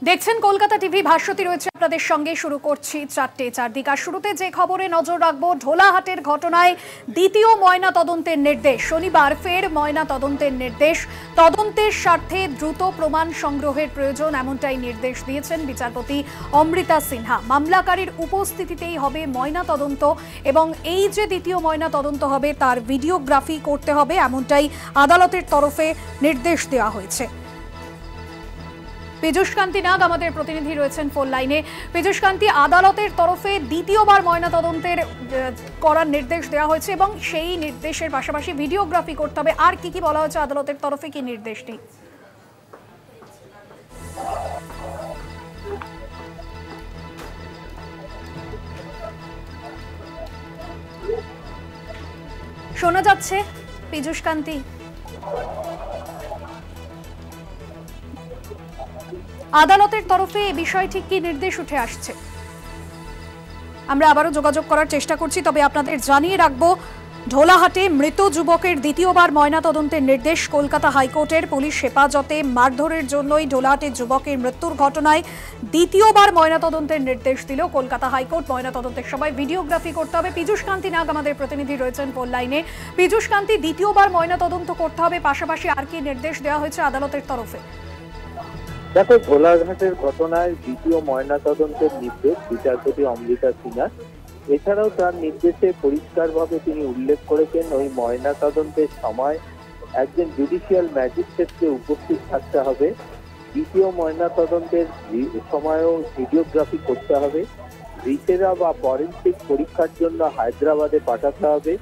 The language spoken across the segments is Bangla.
দেখছেন কলকাতা টিভি, ভাস্বতী রয়েছে আপনাদের সঙ্গে। শুরু করছি চারটে চারদিক। আর শুরুতে যে খবরে নজর রাখবো, ঢোলাহাটের ঘটনায় দ্বিতীয় ময়না তদন্তের নির্দেশ। শনিবার ফের ময়না তদন্তের নির্দেশ। তদন্তের স্বার্থে দ্রুত প্রমাণ সংগ্রহের প্রয়োজন, এমনটাই নির্দেশ দিয়েছেন বিচারপতি অমৃতা সিনহা। মামলাকারীর উপস্থিতিতেই হবে ময়না তদন্ত এবং এই যে দ্বিতীয় ময়না তদন্ত হবে তার ভিডিওগ্রাফি করতে হবে, এমনটাই আদালতের তরফে নির্দেশ দেওয়া হয়েছে। পীযূষ কান্তি নাগ আমাদের প্রতিনিধি রয়েছেন ফোন লাইনে। পীযূষ কান্তি, আদালতের তরফে দ্বিতীয়বার ময়নাতদন্তের করার নির্দেশ দেওয়া হয়েছে এবং সেই নির্দেশের পাশাপাশি ভিডিওগ্রাফি করতে হবে। আর কি কি বলা হয়েছে আদালতের তরফে, কি নির্দেশ নেই? শোনা যাচ্ছে পীযূষ কান্তি? আদালতের তরফে এই বিষয়ে ঠিক কি নির্দেশ উঠে আসছে? আমরা আবারও যোগাযোগ করার চেষ্টা করছি, তবে আপনাদের জানিয়ে রাখবো, ঢোলাহাটে মৃত যুবকের দ্বিতীয়বার ময়নাতদন্তের নির্দেশ কলকাতা হাইকোর্টের। পুলিশ হেফাজতে মারধরের জন্যই ঢোলাহাটের যুবকের মৃত্যুর ঘটনায় দ্বিতীয়বার ময়নাতদন্তের নির্দেশ দিল কলকাতা হাইকোর্ট। ময়নাতদন্তের সময় ভিডিওগ্রাফি করতে হবে। পীযূষ কান্তি নাগ আমাদের প্রতিনিধি রয়েছেন ফোন লাইনে। পীযূষ কান্তি, দ্বিতীয়বার ময়নাতদন্ত করতে হবে, পাশাপাশি আর কি নির্দেশ দেওয়া হয়েছে আদালতের তরফে? দেখো, ঢোলাঘাটের ঘটনায় দ্বিতীয় ময়নাতদন্তের নির্দেশ বিচারপতি অমৃতা সিনহা। এছাড়াও তার নির্দেশে পরিষ্কারভাবে তিনি উল্লেখ করেছেন ওই ময়নাতদন্তের সময় একজন জুডিশিয়াল ম্যাজিস্ট্রেটকে উপস্থিত থাকতে হবে। দ্বিতীয় ময়নাতদন্তের সময়ও ভিডিওগ্রাফি করতে হবে। ভিসেরা বা ফরেনসিক পরীক্ষার জন্য হায়দ্রাবাদে পাঠাতে হবে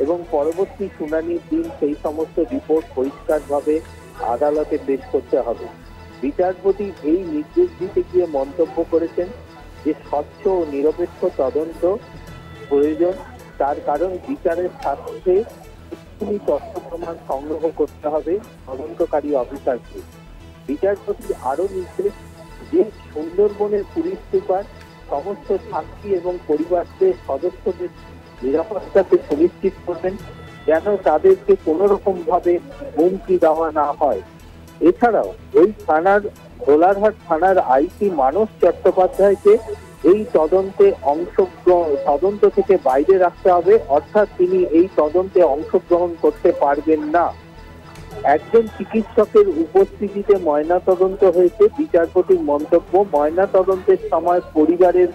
এবং পরবর্তী শুনানির দিন সেই সমস্ত রিপোর্ট পরিষ্কারভাবে আদালতে পেশ করতে হবে। বিচারপতি এই নির্দেশ দিতে গিয়ে মন্তব্য করেছেন যে স্বচ্ছ ও নিরপেক্ষ তদন্ত প্রয়োজন। তার কারণ বিচারের স্বার্থে তথ্য প্রমাণ সংগ্রহ করতে হবে তদন্তকারী অফিসারকে। বিচারপতি আরো নির্দেশ যে সুন্দরবনের পুলিশ সুপার সমস্ত সাক্ষী এবং পরিবারদের সদস্যদের নিরাপত্তাকে সুনিশ্চিত করবেন, যেন তাদেরকে কোনো রকম ভাবে হুমকি দেওয়া না হয়। এছাড়াও এই ঢোলারহাট থানার আইসি মানস চট্টোপাধ্যায়কে এই তদন্ত থেকে বাইরে রাখতে হবে, অর্থাৎ তিনি এই তদন্তে অংশগ্রহণ করতে পারবেন না। একজন চিকিৎসকের উপস্থিতিতে ময়নাতদন্ত হয়েছে। বিচারপতির মন্তব্য, ময়নাতদন্তের সময় পরিবারের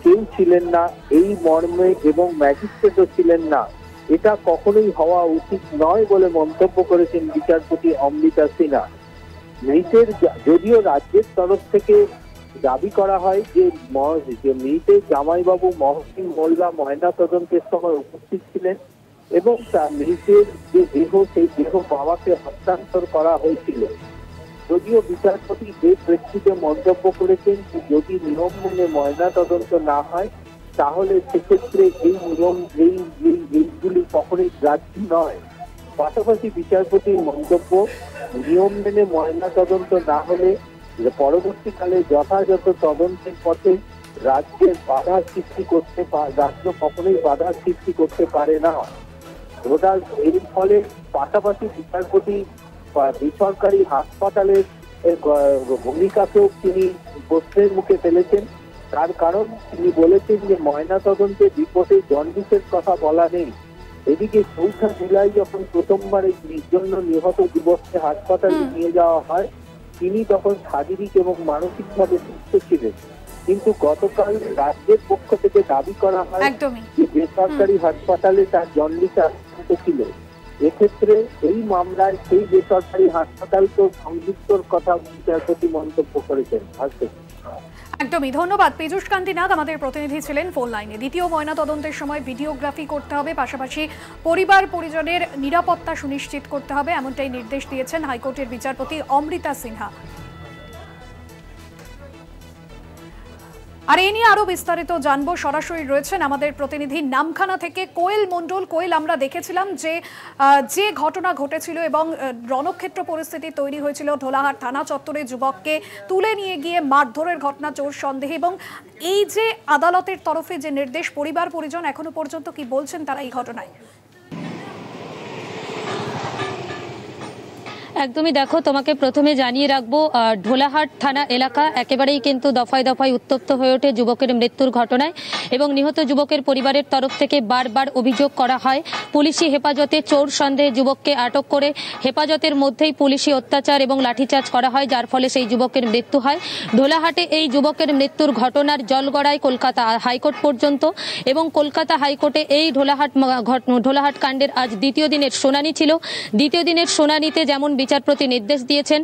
কেউ ছিলেন না এই মর্মে এবং ম্যাজিস্ট্রেটও ছিলেন না। এটা কখনোই হওয়া উচিত নয় বলে মন্তব্য করেছেন বিচারপতি অমৃতা সিনহা। মৃতের যদিও রাজ্যের তরফ থেকে দাবি করা হয় যে মৃতের জামাইবাবু মহসিন মোল্লা ময়না তদন্তের সময় উপস্থিত ছিলেন এবং তার মৃতের যে দেহ, সেই দেহ বাবাকে হস্তান্তর করা হয়েছিল। যদিও বিচারপতি এই প্রেক্ষিতে মন্তব্য করেছেন যে যদি নিয়ম মেনে ময়না তদন্ত না হয় তাহলে সেক্ষেত্রে এই নিয়ম এইগুলি কখনোই গ্রাহ্য নয়। পাশাপাশি বিচারপতির মন্তব্য, নিয়ম মেনে ময়না তদন্ত না হলে পরবর্তীকালে যথাযথ তদন্তের পথে রাজ্য কখনোই বাধা সৃষ্টি করতে পারে না। এর ফলে পাশাপাশি বিচারপতি বেসরকারি হাসপাতালের ভূমিকাকেও তিনি প্রশ্নের মুখে ফেলেছেন। তার কারণ তিনি বলেছেন যে ময়না তদন্তে রিপোর্টে জন্ডিসের কথা বলা নেই। এদিকে 4 জুলাই যখন প্রথমবার এই জন্য নিহত যুবককে হাসপাতালে নিয়ে যাওয়া হয়, তিনি তখন শারীরিক এবং মানসিকভাবে সুস্থ ছিলেন। কিন্তু গতকাল রাজ্যের পক্ষ থেকে দাবি করা হয় যে বেসরকারি হাসপাতালে তার জন্ডিস আক্রান্ত ছিল। এক্ষেত্রে এই মামলায় সেই বেসরকারি হাসপাতালকেও সংযুক্তর কথা বিচারপতি মন্তব্য করেছেন। একদমই ধন্যবাদ। পীযূষ কান্তি নাগ আমাদের প্রতিনিধি ছিলেন ফোন লাইনে। দ্বিতীয় ময়না তদন্তের সময় ভিডিওগ্রাফি করতে হবে, পাশাপাশি পরিবার পরিজনের নিরাপত্তা সুনিশ্চিত করতে হবে, এমনটাই নির্দেশ দিয়েছেন হাইকোর্টের বিচারপতি অমৃতা সিনহা। আর এই নিয়ে আরো বিস্তারিত জানবো, সরাসরি রয়েছেন আমাদের প্রতিনিধি নামখানা থেকে কোয়েল মণ্ডল। কোয়েল, আমরা দেখেছিলাম যে ঘটনা ঘটেছিল এবং রণক্ষেত্র পরিস্থিতি তৈরি হয়েছিল ঢোলাহাট থানা চত্বরে যুবককে তুলে নিয়ে গিয়ে মারধরের ঘটনা চোর সন্দেহে, এবং এই যে আদালতের তরফে যে নির্দেশ, পরিবার পরিজন এখনো পর্যন্ত কি বলছেন তারা এই ঘটনায়? একদমই দেখো, তোমাকে প্রথমে জানিয়ে রাখবো ঢোলাহাট থানা এলাকা একেবারেই কিন্তু দফায় দফায় উত্তপ্ত হয়ে ওঠে যুবকের মৃত্যুর ঘটনায় এবং নিহত যুবকের পরিবারের তরফ থেকে বারবার অভিযোগ করা হয় পুলিশি হেফাজতে চোর সন্দেহে যুবককে আটক করে হেফাজতের মধ্যেই পুলিশি অত্যাচার এবং লাঠিচার্জ করা হয়, যার ফলে সেই যুবকের মৃত্যু হয়। ঢোলাহাটে এই যুবকের মৃত্যুর ঘটনার জলগড়ায় কলকাতা হাইকোর্ট পর্যন্ত এবং কলকাতা হাইকোর্টে এই ঢোলাহাট কাণ্ডের আজ দ্বিতীয় দিনের শুনানি ছিল। দ্বিতীয় দিনের শুনানিতে যেমন বিচারপতি নির্দেশ দিয়েছেন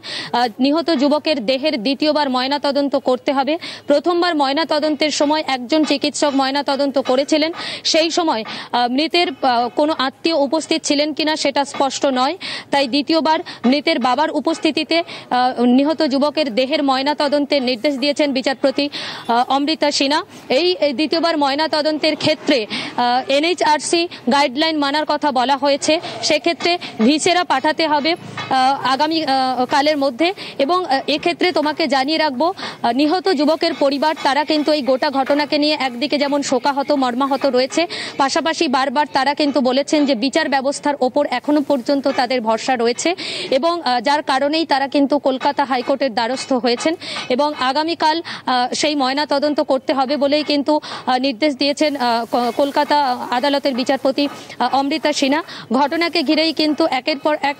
নিহত যুবকের দেহের দ্বিতীয়বার ময়নাতদন্ত করতে হবে। প্রথমবার ময়নাতদন্তের সময় একজন চিকিৎসক ময়নাতদন্ত করেছিলেন, সেই সময় মৃতের কোনো আত্মীয় উপস্থিত ছিলেন কিনা সেটা স্পষ্ট নয়, তাই দ্বিতীয়বার মৃতের বাবার উপস্থিতিতে নিহত যুবকের দেহের ময়নাতদন্তের নির্দেশ দিয়েছেন বিচারপতি অমৃতা সিনহা। এই দ্বিতীয়বার ময়নাতদন্তের ক্ষেত্রে এনএইচআরসি গাইডলাইন মানার কথা বলা হয়েছে, সেক্ষেত্রে ভিসেরা পাঠাতে হবে আগামী কালের মধ্যে। এবং এক্ষেত্রে তোমাকে জানিয়ে রাখবো নিহত যুবকের পরিবার তারা কিন্তু এই গোটা ঘটনাকে নিয়ে একদিকে যেমন শোকাহত মর্মাহত রয়েছে, পাশাপাশি বারবার তারা কিন্তু বলেছেন যে বিচার ব্যবস্থার ওপর এখনো পর্যন্ত তাদের ভরসা রয়েছে এবং যার কারণেই তারা কিন্তু কলকাতা হাইকোর্টের দ্বারস্থ হয়েছেন এবং আগামীকাল সেই ময়না তদন্ত করতে হবে বলেই কিন্তু নির্দেশ দিয়েছেন কলকাতা আদালতের বিচারপতি অমৃতা সিনহা। ঘটনাকে ঘিরেই কিন্তু একের পর এক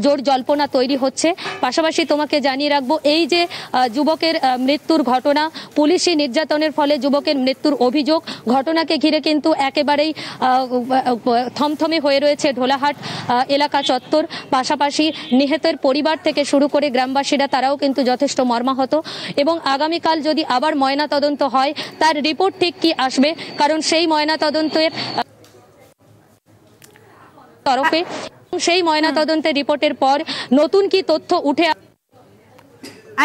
জোর জল্পনা তৈরি হচ্ছে। পাশাপাশি তোমাকে জানিয়ে রাখবো এই যে যুবকের মৃত্যুর ঘটনা, পুলিশি নির্যাতনের ফলে যুবকের মৃত্যুর অভিযোগ, ঘটনাকে ঘিরে কিন্তু একেবারেই থমথমে হয়ে রয়েছে ঢোলাহাট এলাকা চত্বর। পাশাপাশি নিহতের পরিবার থেকে শুরু করে গ্রামবাসীরা তারাও কিন্তু যথেষ্ট মর্মাহত এবং আগামীকাল যদি আবার ময়না তদন্ত হয় তার রিপোর্ট ঠিক কি আসবে, কারণ সেই ময়না তদন্তের তরফে সেই ময়না তদন্তের রিপোর্টের পর নতুন কি তথ্য উঠে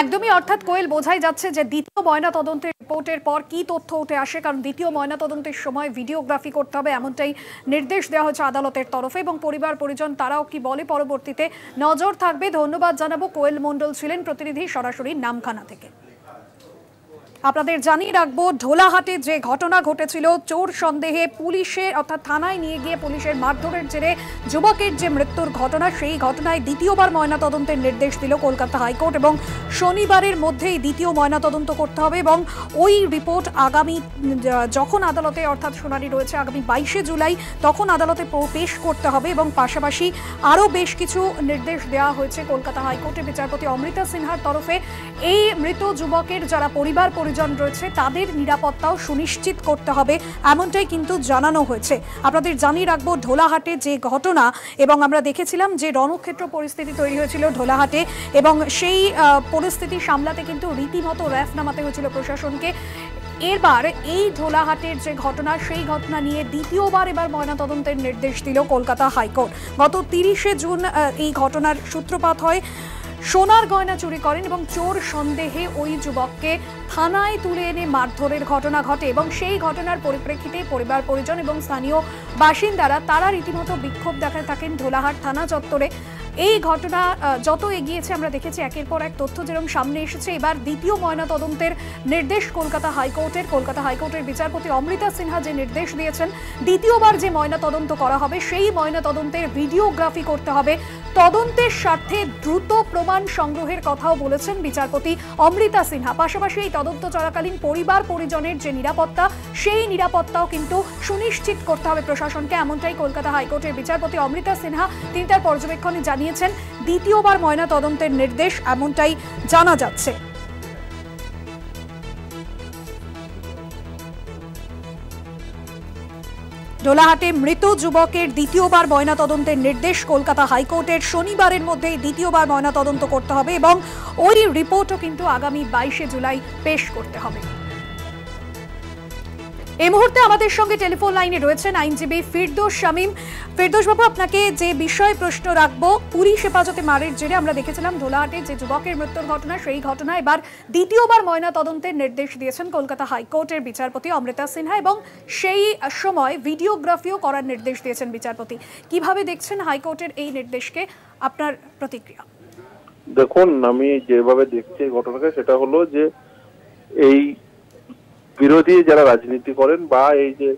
একদমই, অর্থাৎ কোয়েল বোঝাই যাচ্ছে যে দ্বিতীয় ময়না তদন্তের রিপোর্টের পর কি তথ্য উঠে আসে, কারণ দ্বিতীয় ময়না তদন্তের সময় ভিডিওগ্রাফি করতে হবে এমনটাই নির্দেশ দেওয়া হয়েছে আদালতের তরফে এবং পরিবার পরিজন তারাও কি বলে পরবর্তীতে নজর থাকবে। ধন্যবাদ জানাবো, কোয়েল মণ্ডল ছিলেন প্রতিনিধি সরাসরি নামখানা থেকে। আপনাদের জানিয়ে রাখবো ঢোলাহাটে যে ঘটনা ঘটেছিল চোর সন্দেহে পুলিশের অর্থাৎ থানায় নিয়ে গিয়ে পুলিশের মারধরের জেরে যুবকের যে মৃত্যুর ঘটনা, সেই ঘটনায় দ্বিতীয়বার ময়নাতদন্তের নির্দেশ দিল কলকাতা হাইকোর্ট এবং শনিবারের মধ্যেই দ্বিতীয় ময়নাতদন্ত করতে হবে এবং ওই রিপোর্ট আগামী যখন আদালতে অর্থাৎ শুনানি রয়েছে আগামী 22শে জুলাই তখন আদালতে পেশ করতে হবে এবং পাশাপাশি আরও বেশ কিছু নির্দেশ দেওয়া হয়েছে কলকাতা হাইকোর্টের বিচারপতি অমৃতা সিনহার তরফে। এই মৃত যুবকের যারা পরিবার পরিজন রয়েছে তাদের নিরাপত্তাও সুনিশ্চিত করতে হবে এমনটাই কিন্তু জানানো হয়েছে। আপনাদের জানিয়ে রাখবো ঢোলাহাটে যে ঘটনা এবং আমরা দেখেছিলাম যে রণক্ষেত্র পরিস্থিতি তৈরি হয়েছিল ঢোলাহাটে এবং সেই পরিস্থিতি সামলাতে কিন্তু রীতিমতো র্যাফ নামাতে হয়েছিল প্রশাসনকে। এবার এই ঢোলাহাটের যে ঘটনা সেই ঘটনা নিয়ে দ্বিতীয়বার এবার ময়নাতদন্তের নির্দেশ দিল কলকাতা হাইকোর্ট। গত 30শে জুন এই ঘটনার সূত্রপাত হয়। সোনার গয়না চুরি করেন এবং চোর সন্দেহে ওই যুবককে থানায় তুলে এনে মারধরের ঘটনা ঘটে এবং সেই ঘটনার পরিপ্রেক্ষিতে পরিবার পরিজন এবং স্থানীয় বাসিন্দারা তারা রীতিমতো বিক্ষোভ দেখাতে থাকেন ঢোলাহাট থানা চত্বরে। এই ঘটনা যত এগিয়েছে আমরা দেখেছি একের পর এক তথ্য যেরকম সামনে এসেছে। এবার দ্বিতীয় ময়না তদন্তের নির্দেশ কলকাতা হাইকোর্টের বিচারপতি অমৃতা সিনহা যে নির্দেশ দিয়েছেন দ্বিতীয়বার যে ময়না তদন্ত করা হবে সেই ময়না তদন্তের ভিডিওগ্রাফি করতে হবে। তদন্তের স্বার্থে দ্রুত প্রমাণ সংগ্রহের কথাও বলেছেন বিচারপতি অমৃতা সিনহা। পাশাপাশি এই তদন্ত চলাকালীন পরিবার পরিজনের যে নিরাপত্তা সেই নিরাপত্তাও কিন্তু সুনিশ্চিত করতে হবে প্রশাসনকে, এমনটাই কলকাতা হাইকোর্টের বিচারপতি অমৃতা সিনহা তিনি তার পর্যবেক্ষণে জানিয়েছেন। দ্বিতীয়বার ময়না তদন্তের নির্দেশ এমনটাই জানা যাচ্ছে। ঢোলাহাটে মৃত যুবকের দ্বিতীয়বার ময়নাতদন্তের নির্দেশ কলকাতা হাইকোর্টের। শনিবারের মধ্যেই দ্বিতীয়বার ময়নাতদন্ত করতে হবে এবং ওই রিপোর্টও কিন্তু আগামী 22শে জুলাই পেশ করতে হবে। এই মুহূর্তে আমাদের সঙ্গে টেলিফোন লাইনে রয়েছেন আইনজীবী ফিরদৌস শামীম। ফিরদৌস বাবু, আপনাকে যে বিষয়ে প্রশ্ন রাখবো, পুলিশ হেফাজতে মারের জেরে আমরা দেখেছিলাম ঢোলাহাটে যে যুবকের মৃত্যুর ঘটনা সেই ঘটনা এবার দ্বিতীয়বার ময়না তদন্তের নির্দেশ দিয়েছেন কলকাতা হাইকোর্টের বিচারপতি অমৃতা সিনহা এবং সেই সময় ভিডিওগ্রাফিও করার নির্দেশ দিয়েছেন বিচারপতি। কিভাবে দেখছেন হাইকোর্টের এই নির্দেশকে, আপনার প্রতিক্রিয়া? দেখুন, আমি যেভাবে দেখছি ঘটনাকে সেটা হলো যে এই বিরোধী যারা রাজনীতি করেন বা এই যে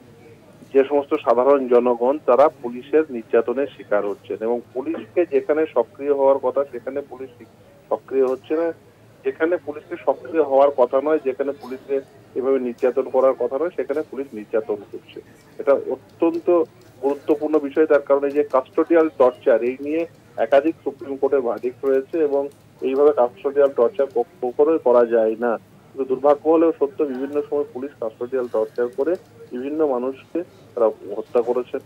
যে সমস্ত সাধারণ জনগণ তারা পুলিশের নির্যাতনের শিকার হচ্ছেন, এবং পুলিশকে যেখানে সক্রিয় হওয়ার কথা সেখানে পুলিশ সক্রিয় হচ্ছে না, যেখানে পুলিশকে সক্রিয় হওয়ার কথা নয়, যেখানে পুলিশকে এভাবে নির্যাতন করার কথা নয়, সেখানে পুলিশ নির্যাতন করছে। এটা অত্যন্ত গুরুত্বপূর্ণ বিষয়। তার কারণে যে কাস্টোডিয়াল টর্চার, এই নিয়ে একাধিক সুপ্রিম কোর্টের ভার্ডিক্ট রয়েছে, এবং এইভাবে কাস্টোডিয়াল টর্চার কখনোই করা যায় না। কিন্তু দুর্ভাগ্য হলেও সত্য, বিভিন্ন সময় পুলিশ কাস্টোডিয়াল টর্চার করে বিভিন্ন মানুষকে তারা হত্যা করেছেন,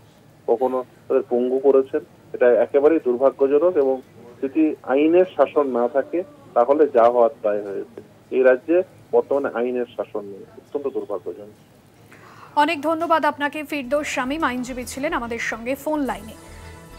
কখনো তাদের পঙ্গু করেছেন। এটা একেবারেই দুর্ভাগ্যজনক, এবং যদি আইনের শাসন না থাকে তাহলে যা হওয়ার তাই হয়েছে। এই রাজ্যে বর্তমানে আইনের শাসন নেই, অত্যন্ত দুর্ভাগ্যজনক। অনেক ধন্যবাদ আপনাকে। ফিরদৌস শামীম আইনজীবী ছিলেন আমাদের সঙ্গে ফোন লাইনে।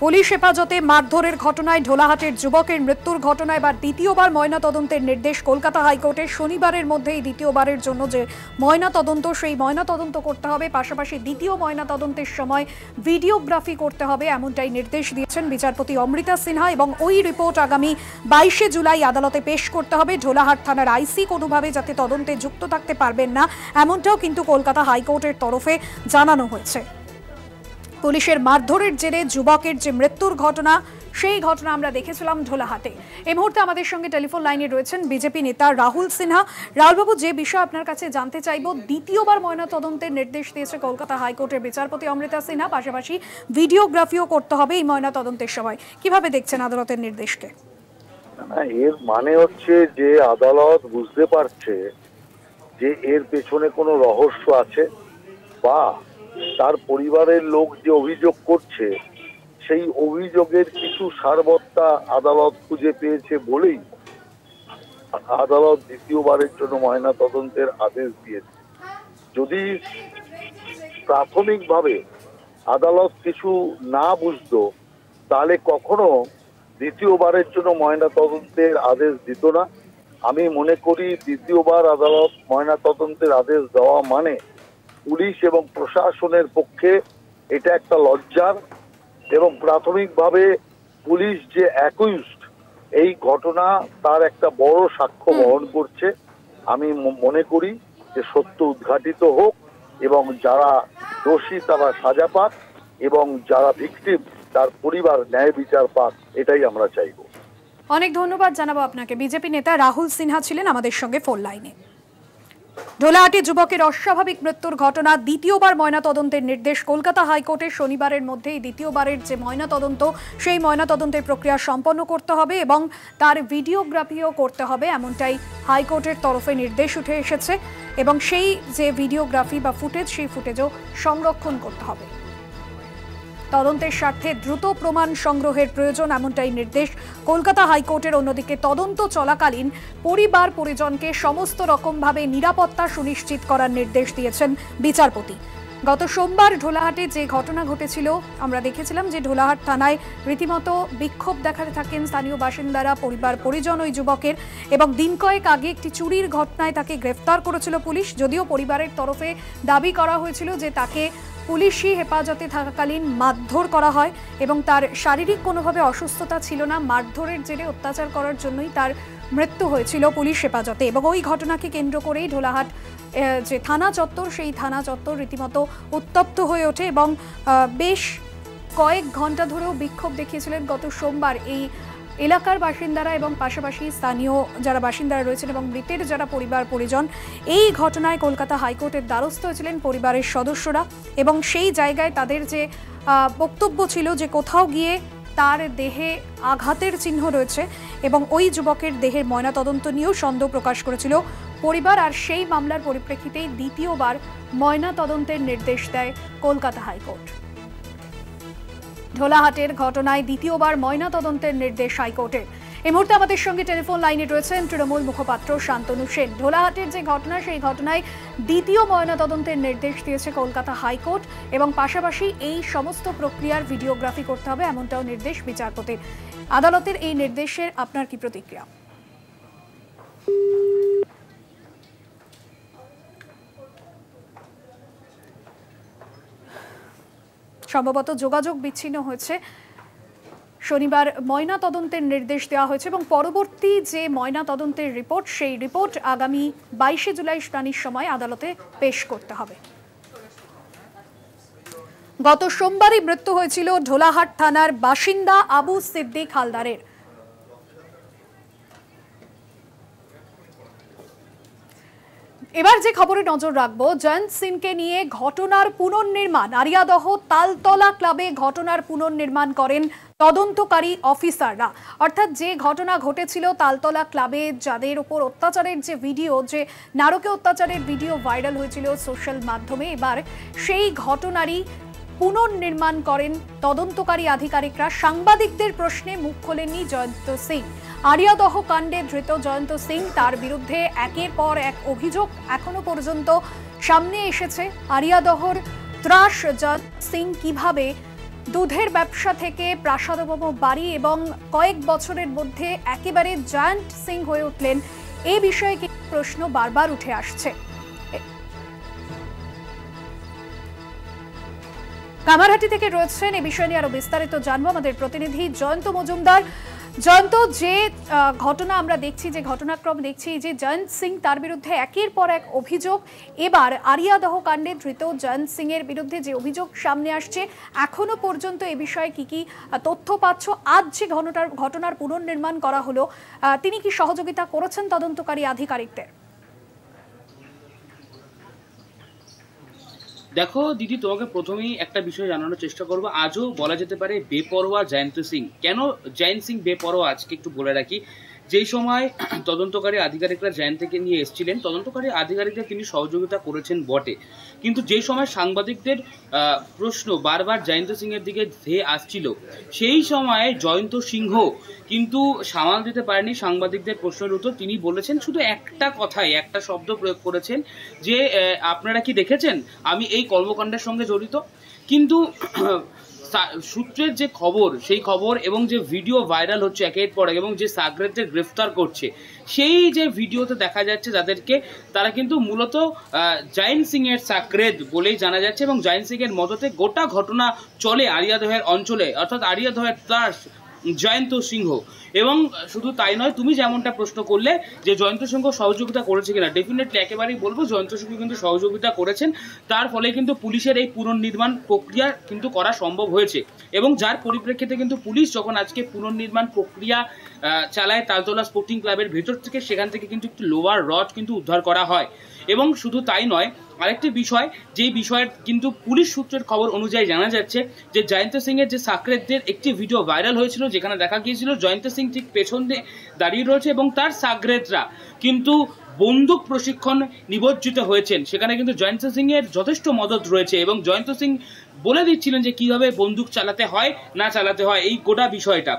পুলিশ হেফাজতে মারধরের ঘটনায় ঢোলাহাটের যুবকের মৃত্যুর ঘটনায় এবার দ্বিতীয়বার ময়নাতদন্তের নির্দেশ কলকাতা হাইকোর্টের। শনিবারের মধ্যেই দ্বিতীয়বারের জন্য যে ময়নাতদন্ত, সেই ময়নাতদন্ত করতে হবে, পাশাপাশি দ্বিতীয় ময়নাতদন্তের সময় ভিডিওগ্রাফি করতে হবে, এমনটাই নির্দেশ দিয়েছেন বিচারপতি অমৃতা সিনহা। এবং ওই রিপোর্ট আগামী 22শে জুলাই আদালতে পেশ করতে হবে। ঢোলাহাট থানার আইসি কোনোভাবে যাতে তদন্তে যুক্ত থাকতে পারবেন না, এমনটাও কিন্তু কলকাতা হাইকোর্টের তরফে জানানো হয়েছে। পুলিশের মারধরের জেরে যুবকের যে মৃত্যুর ঘটনা, সেই ঘটনা আমরা দেখেছিলাম ঢোলাহাটে। এই মুহূর্তে আমাদের সঙ্গে টেলিফোন লাইনে রয়েছেন বিজেপি নেতা রাহুল সিনহা। রাহুলবাবু, যে বিষয় আপনার কাছে জানতে চাইব, দ্বিতীয়বার ময়নাতদন্তের নির্দেশ দিয়েছে কলকাতা হাইকোর্টের বিচারপতি অমৃতা সিনহা, পাশাপাশি ভিডিওগ্রাফিও করতে হবে এই ময়নাতদন্তের সময়। কিভাবে দেখছেন আদালতের নির্দেশকে? এর মানে হচ্ছে যে আদালত বুঝতে পারছে যে এর পেছনে কোনো রহস্য আছে, বা তার পরিবারের লোক যে অভিযোগ করছে সেই অভিযোগের কিছু সারবত্তা আদালত খুঁজে পেয়েছে বলেই আদালত দ্বিতীয়বারের জন্য ময়না তদন্তের আদেশ দিয়েছে। যদি প্রাথমিকভাবে আদালত কিছু না বুঝতো তাহলে কখনো দ্বিতীয়বারের জন্য ময়না তদন্তের আদেশ দিত না। আমি মনে করি দ্বিতীয়বার আদালত ময়না তদন্তের আদেশ দেওয়া মানে পুলিশ এবং প্রশাসনের পক্ষে এটা একটা লজ্জার, এবং প্রাথমিকভাবে পুলিশ যে অ্যাকিউজড এই ঘটনা তার একটা বড় সাক্ষ্য বহন করছে। আমি মনে করি যে সত্য উদ্ঘাটিত হোক, এবং যারা দোষী তারা সাজা পাক, এবং যারা ভিকটিম তার পরিবার ন্যায় বিচার পাক, এটাই আমরা চাইব। অনেক ধন্যবাদ জানাবো আপনাকে। বিজেপি নেতা রাহুল সিনহা ছিলেন আমাদের সঙ্গে ফোন লাইনে। ঢোলাহাটে যুবকের অস্বাভাবিক মৃত্যুর ঘটনা, দ্বিতীয়বার ময়নাতদন্তের নির্দেশ কলকাতা হাইকোর্টের। শনিবারের মধ্যেই দ্বিতীয়বারের যে ময়নাতদন্ত, সেই ময়নাতদন্তের প্রক্রিয়া সম্পন্ন করতে হবে এবং তার ভিডিওগ্রাফিও করতে হবে, এমনটাই হাইকোর্টের তরফে নির্দেশ উঠে এসেছে। এবং সেই যে ভিডিওগ্রাফি বা ফুটেজ, সেই ফুটেজও সংরক্ষণ করতে হবে। তদন্তের স্বার্থে দ্রুত প্রমাণ সংগ্রহের প্রয়োজন, এমনটাই নির্দেশ কলকাতা হাইকোর্টের। অন্যদিকে তদন্ত চলাকালীন পরিবার পরিজনকে সমস্ত রকমভাবে নিরাপত্তা সুনিশ্চিত করার নির্দেশ দিয়েছেন বিচারপতি। গত সোমবার ঢোলাহাটে যে ঘটনা ঘটেছিল, আমরা দেখেছিলাম যে ঢোলাহাট থানায় রীতিমতো বিক্ষোভ দেখাতে থাকেন স্থানীয় বাসিন্দারা, পরিবার পরিজন ওই যুবকের। এবং দিন কয়েক আগে একটি চুরির ঘটনায় তাকে গ্রেফতার করেছিল পুলিশ, যদিও পরিবারের তরফে দাবি করা হয়েছিল যে তাকে পুলিশি হেফাজতে থাকাকালীন মারধর করা হয় এবং তার শারীরিক কোনোভাবে অসুস্থতা ছিল না, মারধরের জেরে অত্যাচার করার জন্যই তার মৃত্যু হয়েছিল পুলিশ হেফাজতে। এবং ওই ঘটনাকে কেন্দ্র করেই ঢোলাহাট যে থানা চত্বর, সেই থানা চত্বর রীতিমতো উত্তপ্ত হয়ে ওঠে এবং বেশ কয়েক ঘন্টা ধরেও বিক্ষোভ দেখিয়েছিলেন গত সোমবার এই এলাকার বাসিন্দারা এবং পাশাপাশি স্থানীয় যারা বাসিন্দারা রয়েছেন এবং মৃতের যারা পরিবার পরিজন। এই ঘটনায় কলকাতা হাইকোর্টের দ্বারস্থ হয়েছিলেন পরিবারের সদস্যরা, এবং সেই জায়গায় তাদের যে বক্তব্য ছিল যে কোথাও গিয়ে তার দেহে আঘাতের চিহ্ন রয়েছে এবং ওই যুবকের দেহের ময়নাতদন্ত নিয়েও সন্দেহ প্রকাশ করেছিল পরিবার। আর সেই মামলার পরিপ্রেক্ষিতেই দ্বিতীয়বার ময়নাতদন্তের নির্দেশ দেয় কলকাতা হাইকোর্ট। ঢোলাহাটের ঘটনায় দ্বিতীয়বার ময়নাতদন্তের নির্দেশ হাইকোর্টের। এই মুহূর্তে আমাদের সঙ্গে টেলিফোন লাইনে রয়েছেন তৃণমূল মুখপাত্র শান্তনু সেন। ঢোলাহাটের যে ঘটনা, সেই ঘটনায় দ্বিতীয় ময়নাতদন্তের নির্দেশ দিয়েছে কলকাতা হাইকোর্ট এবং পাশাপাশি এই সমস্ত প্রক্রিয়ার ভিডিওগ্রাফি করতে হবে, এমনটাও নির্দেশ বিচারপতির। আদালতের এই নির্দেশের আপনার কি প্রতিক্রিয়া? সম্ভবত যোগাযোগ বিচ্ছিন্ন হয়েছে। শনিবার ময়না তদন্তের নির্দেশ দেওয়া হয়েছে এবং পরবর্তী যে ময়না তদন্তের রিপোর্ট, সেই রিপোর্ট আগামী 22শে জুলাই শুনানির সময় আদালতে পেশ করতে হবে। গত সোমবারই মৃত্যু হয়েছিল ঢোলাহাট থানার বাসিন্দা আবু সিদ্দিক হালদারের। এবার যে খবরে নজর রাখবো, জয়ন্ত সিংকে নিয়ে ঘটনার পুনর্নির্মাণ। আরিয়াদহ তালতলা ক্লাবে ঘটনার পুনর্নির্মাণ করেন তদন্তকারী অফিসাররা। অর্থাৎ যে ঘটনা ঘটেছিল তালতলা ক্লাবে, যাদের উপর অত্যাচারের যে ভিডিও, যে নারকীয় অত্যাচারের ভিডিও ভাইরাল হয়েছিল সোশ্যাল মাধ্যমে, এবার সেই ঘটনারই পুনর্নির্মাণ করেন তদন্তকারী আধিকারিকরা। সাংবাদিকদের প্রশ্নে মুখ খোলেননি জয়ন্ত সিং। আরিয়াদহ কাণ্ডে ধৃত জয়ন্ত সিং, তার বিরুদ্ধে একের পর এক অভিযোগ এখনো পর্যন্ত সামনে এসেছে। আরিয়াদহর ত্রাস জয়ন্ত সিং কিভাবে দুধের ব্যবসা থেকে প্রাসাদোপম বাড়ি এবং কয়েক বছরের মধ্যে একেবারে জায়ান্ট সিং হয়ে উঠলেন, এই বিষয়ে কি প্রশ্ন বারবার উঠে আসছে। কামারহাটি থেকে রয়েছেন এই বিষয় নিয়ে আরো বিস্তারিত জানবো আমাদের প্রতিনিধি জয়ন্ত মজুমদার। জয়ন্ত, যে ঘটনা আমরা দেখছি, যে ঘটনাক্রম দেখছি, যে জয়ন্ত সিং তার বিরুদ্ধে একের পর এক অভিযোগ, এবার আরিয়াদহ কাণ্ডে ধৃত জয়ন্ত সিং এর বিরুদ্ধে যে অভিযোগ সামনে আসছে, এখনো পর্যন্ত এ বিষয়ে কি কি তথ্য পাচ্ছ? আজ যে ঘটনার পুনর্নির্মাণ করা হলো, তিনি কি সহযোগিতা করেছেন তদন্তকারী আধিকারিকদের? দেখো দিদি, তোমাকে প্রথমেই একটা বিষয় জানানোর চেষ্টা করবো। আজও বলা যেতে পারে বেপরোয়া জয়ন্ত সিং। কেন জয়ন্ত সিং বেপরোয়া, আজকে একটু বলে রাখি। যেই সময় তদন্তকারী আধিকারিকরা জয়ন্তকে নিয়ে এসেছিলেন, তদন্তকারী আধিকারিকরা তিনি সহযোগিতা করেছেন বটে, কিন্তু যেই সময় সাংবাদিকদের প্রশ্ন বারবার জয়ন্ত সিংয়ের দিকে ধেয়ে আসছিল, সেই সময় জয়ন্ত সিংহ কিন্তু সামাল দিতে পারেনি সাংবাদিকদের প্রশ্নের উত্তর। তিনি বলেছেন শুধু একটা কথাই, একটা শব্দ প্রয়োগ করেছেন যে আপনারা কি দেখেছেন আমি এই কর্মকাণ্ডের সঙ্গে জড়িত। কিন্তু সূত্রের যে খবর, সেই খবর এবং যে ভিডিও ভাইরাল হচ্ছে একের পর এক, এবং যে সাগরেদদের গ্রেফতার করছে, সেই যে ভিডিওতে দেখা যাচ্ছে যাদেরকে, তারা কিন্তু মূলত জয়ন্ত সিং এর সাগরেদ বলেই জানা যাচ্ছে। এবং জয়ন্ত সিং এর মদতে গোটা ঘটনা চলে আরিয়াদহের অঞ্চলে, অর্থাৎ আরিয়াদহের ত্রাস জয়ন্ত সিংহ। এবং শুধু তাই নয়, তুমি যেমনটা প্রশ্ন করলে যে জয়ন্ত সিংহ সহযোগিতা করেছে কিনা, ডেফিনেটলি একেবারেই বলবো জয়ন্ত সিংহ কিন্তু সহযোগিতা করেছেন। তার ফলে কিন্তু পুলিশের এই পুনর্নির্মাণ প্রক্রিয়া কিন্তু করা সম্ভব হয়েছে, এবং যার পরিপ্রেক্ষিতে কিন্তু পুলিশ যখন আজকে পুনর্নির্মাণ প্রক্রিয়া চালায় তালতলা স্পোর্টিং ক্লাবের ভেতর থেকে, সেখান থেকে কিন্তু একটি লোহার রড কিন্তু উদ্ধার করা হয়। এবং শুধু তাই নয়, আরেকটি বিষয়, যেই বিষয়ের কিন্তু পুলিশ সূত্রের খবর অনুযায়ী জানা যাচ্ছে যে জয়ন্ত সিং এর যে সাকরেদদের একটি ভিডিও ভাইরাল হয়েছিল, যেখানে দেখা গিয়েছিল জয়ন্ত সিং ঠিক পেছন দিয়ে দাঁড়িয়ে রয়েছে এবং তার সাকরেদরা কিন্তু বন্দুক প্রশিক্ষণ নিবজ্জিত হয়েছেন। সেখানে কিন্তু জয়ন্ত সিং এর যথেষ্ট মদত রয়েছে, এবং জয়ন্ত সিং বলে দিচ্ছিলেন যে কিভাবে বন্দুক চালাতে হয় না চালাতে হয়, এই গোটা বিষয়টা।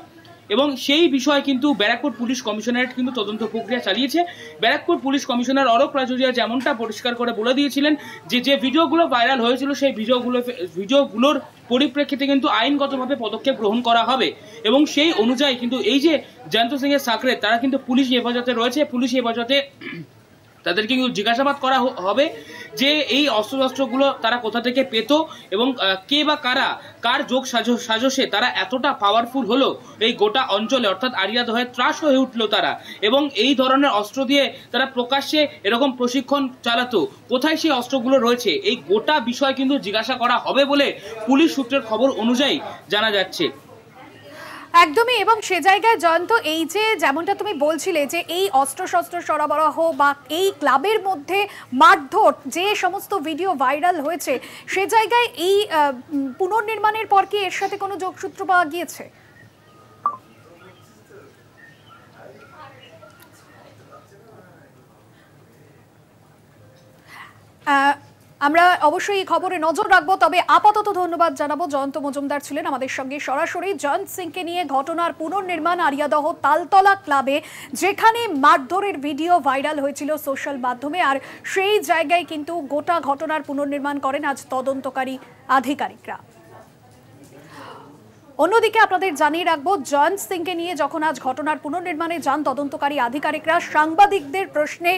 এবং সেই বিষয়ে কিন্তু ব্যারাকপুর পুলিশ কমিশনারেট কিন্তু তদন্ত প্রক্রিয়া চালিয়েছে। ব্যারাকপুর পুলিশ কমিশনার অলোক রাজরিয়া যেমনটা পরিষ্কার করে বলে দিয়েছিলেন যে ভিডিওগুলো ভাইরাল হয়েছিল, সেই ভিডিওগুলোর পরিপ্রেক্ষিতে কিন্তু আইনগতভাবে পদক্ষেপ গ্রহণ করা হবে। এবং সেই অনুযায়ী কিন্তু এই যে জয়ন্ত সিং এর সাকরেদ, তারা কিন্তু পুলিশ হেফাজতে রয়েছে। পুলিশ হেফাজতে তাদেরকে কিন্তু জিজ্ঞাসাবাদ করা হবে যে এই অস্ত্রশস্ত্রগুলো তারা কোথা থেকে পেত, এবং কে বা কার যোগ সাজসে তারা এতটা পাওয়ারফুল হলো এই গোটা অঞ্চলে, অর্থাৎ আরিয়াদহে ত্রাস হয়ে উঠলো তারা, এবং এই ধরনের অস্ত্র দিয়ে তারা প্রকাশ্যে এরকম প্রশিক্ষণ চালাতো। কোথায় সেই অস্ত্রগুলো রয়েছে, এই গোটা বিষয় কিন্তু জিজ্ঞাসা করা হবে বলে পুলিশ সূত্রের খবর অনুযায়ী জানা যাচ্ছে। একদমই। এবং সে জায়গায় জয়ন্ত, এই যে যেমনটা তুমি বলছিলে যে এই অস্ত্রশস্ত্র সরবরাহ বা এই ক্লাবের মধ্যে মারধর, যে সমস্ত ভিডিও ভাইরাল হয়েছে, সে জায়গায় এই পুনর্নির্মাণের পর কি এর সাথে কোনো যোগসূত্র পাওয়া গিয়েছে? আমরা অবশ্যই এই খবরে নজর রাখবো। তবে আপাতত ধন্যবাদ জানাবো, জয়ন্ত মজুমদার ছিলেন আমাদের সঙ্গে সরাসরি। জয়ন্ত সিংকে নিয়ে ঘটনার পুনর্নির্মাণ আরিয়াদহ তালতলা ক্লাবে, যেখানে মারধরের ভিডিও ভাইরাল হয়েছিল সোশ্যাল মাধ্যমে, আর সেই জায়গায় কিন্তু গোটা ঘটনার পুনর্নির্মাণ করেন আজ তদন্তকারী আধিকারিকরা। অন্যদিকে আপনাদের জানিয়ে রাখবো, জয়ন্ত সিংকে নিয়ে যখন আজ ঘটনার পুনর্নির্মাণে যান তদন্তকারী আধিকারিকরা, সাংবাদিকদের প্রশ্নে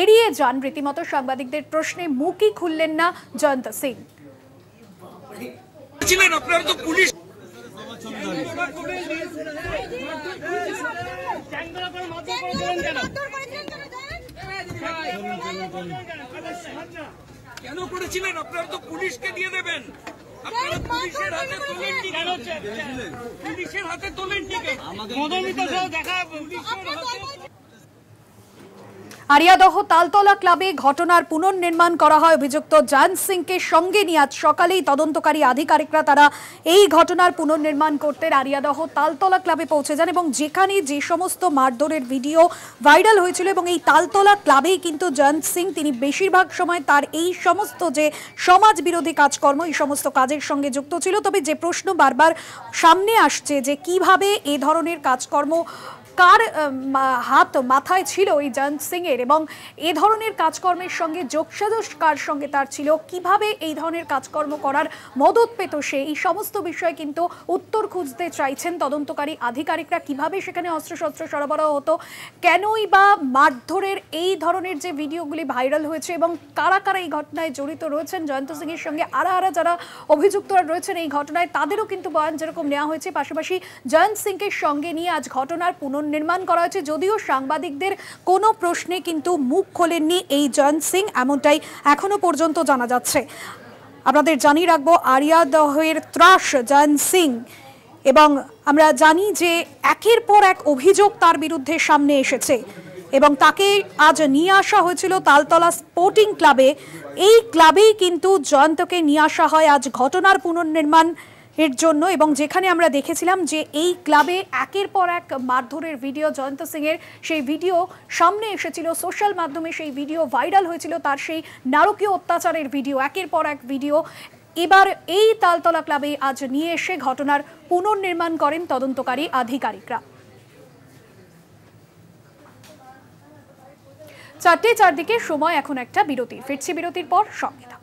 এড়িয়ে যান, রীতিমতো সাংবাদিকদের প্রশ্নে মুখই খুললেন না জয়ন্ত সিং। কেন করেছিলেন? আপনারা তো পুলিশকে দিয়ে দেবেন। পুলিশের হাতে তোলেন ঠিক কেন? পুলিশের হাতে তোলেন ঠিক মদমিতা সহ দেখা আরিয়াদহ তালতলা ক্লাবে ঘটনার পুনর্নির্মাণ করা হয়। অভিযুক্ত জয়ন্ত সিংকে সঙ্গে নিয়ে আজ সকালেই তদন্তকারী আধিকারিকরা তারা এই ঘটনার পুনর্নির্মাণ করতে আরিয়াদহ তালতলা ক্লাবে পৌঁছে যান এবং যেখানে যে সমস্ত মারধরের ভিডিও ভাইরাল হয়েছিল এবং এই তালতলা ক্লাবেই কিন্তু জয়ন্ত সিং তিনি বেশিরভাগ সময় তার এই সমস্ত যে সমাজ বিরোধী কাজকর্ম এই সমস্ত কাজের সঙ্গে যুক্ত ছিল। তবে যে প্রশ্ন বারবার সামনে আসছে যে কিভাবে এ ধরনের কাজকর্ম কার হাত মাথায় ছিল এই জয়ন্ত সিং এর এবং এ ধরনের কাজকর্মের সঙ্গে যোগসাজশ কার সঙ্গে তার ছিল, কিভাবে এই ধরনের কাজকর্ম করার মদত পেত সে, এই সমস্ত বিষয়ে কিন্তু উত্তর খুঁজতে চাইছেন তদন্তকারী আধিকারিকরা। কিভাবে সেখানে অস্ত্রশস্ত্র সরবরাহ হতো, কেনই বা মারধরের এই ধরনের যে ভিডিওগুলি ভাইরাল হয়েছে এবং কারা কারা এই ঘটনায় জড়িত রয়েছেন, জয়ন্ত সিং এর সঙ্গে আরা যারা অভিযুক্তরা রয়েছেন এই ঘটনায় তাদেরও কিন্তু বয়ান যেরকম নেওয়া হয়েছে। পাশাপাশি জয়ন্ত সিংকে সঙ্গে নিয়ে আজ ঘটনার পুনর্নির্মাণ করা হয়েছে। যদিও সাংবাদিকদের কোনো প্রশ্নে কিন্তু মুখ খোলেননি এই জয়ন্ত সিং, এমনটাই এখনো পর্যন্ত জানা যাচ্ছে। আপনাদের জানিয়ে রাখবো আরিয়াদহের ত্রাস জয়ন্ত সিং এবং আমরা জানি যে একের পর এক অভিযোগ তার বিরুদ্ধে সামনে এসেছে এবং তাকে আজ নিয়ে আসা হয়েছিল তালতলা স্পোর্টিং ক্লাবে। এই ক্লাবেই কিন্তু জয়ন্তকে নিয়ে আসা হয় আজ ঘটনার পুনর্নির্মাণ এর জন্য এবং যেখানে আমরা দেখেছিলাম যে এই ক্লাবে একের পর এক মারধরের ভিডিও জয়ন্ত সিং এর সেই ভিডিও সামনে এসেছিল, সোশ্যাল মাধ্যমে সেই ভিডিও ভাইরাল হয়েছিল, তার সেই নারকীয় অত্যাচারের ভিডিও, একের পর এক ভিডিও। এবার এই তালতলা ক্লাবে আজ নিয়ে এসে ঘটনার পুনর্নির্মাণ করেন তদন্তকারী আধিকারিকরা। 4:04 দিকে সময় এখন একটা বিরতি। ফিরছি বিরতির পর, সঙ্গে থাকুন।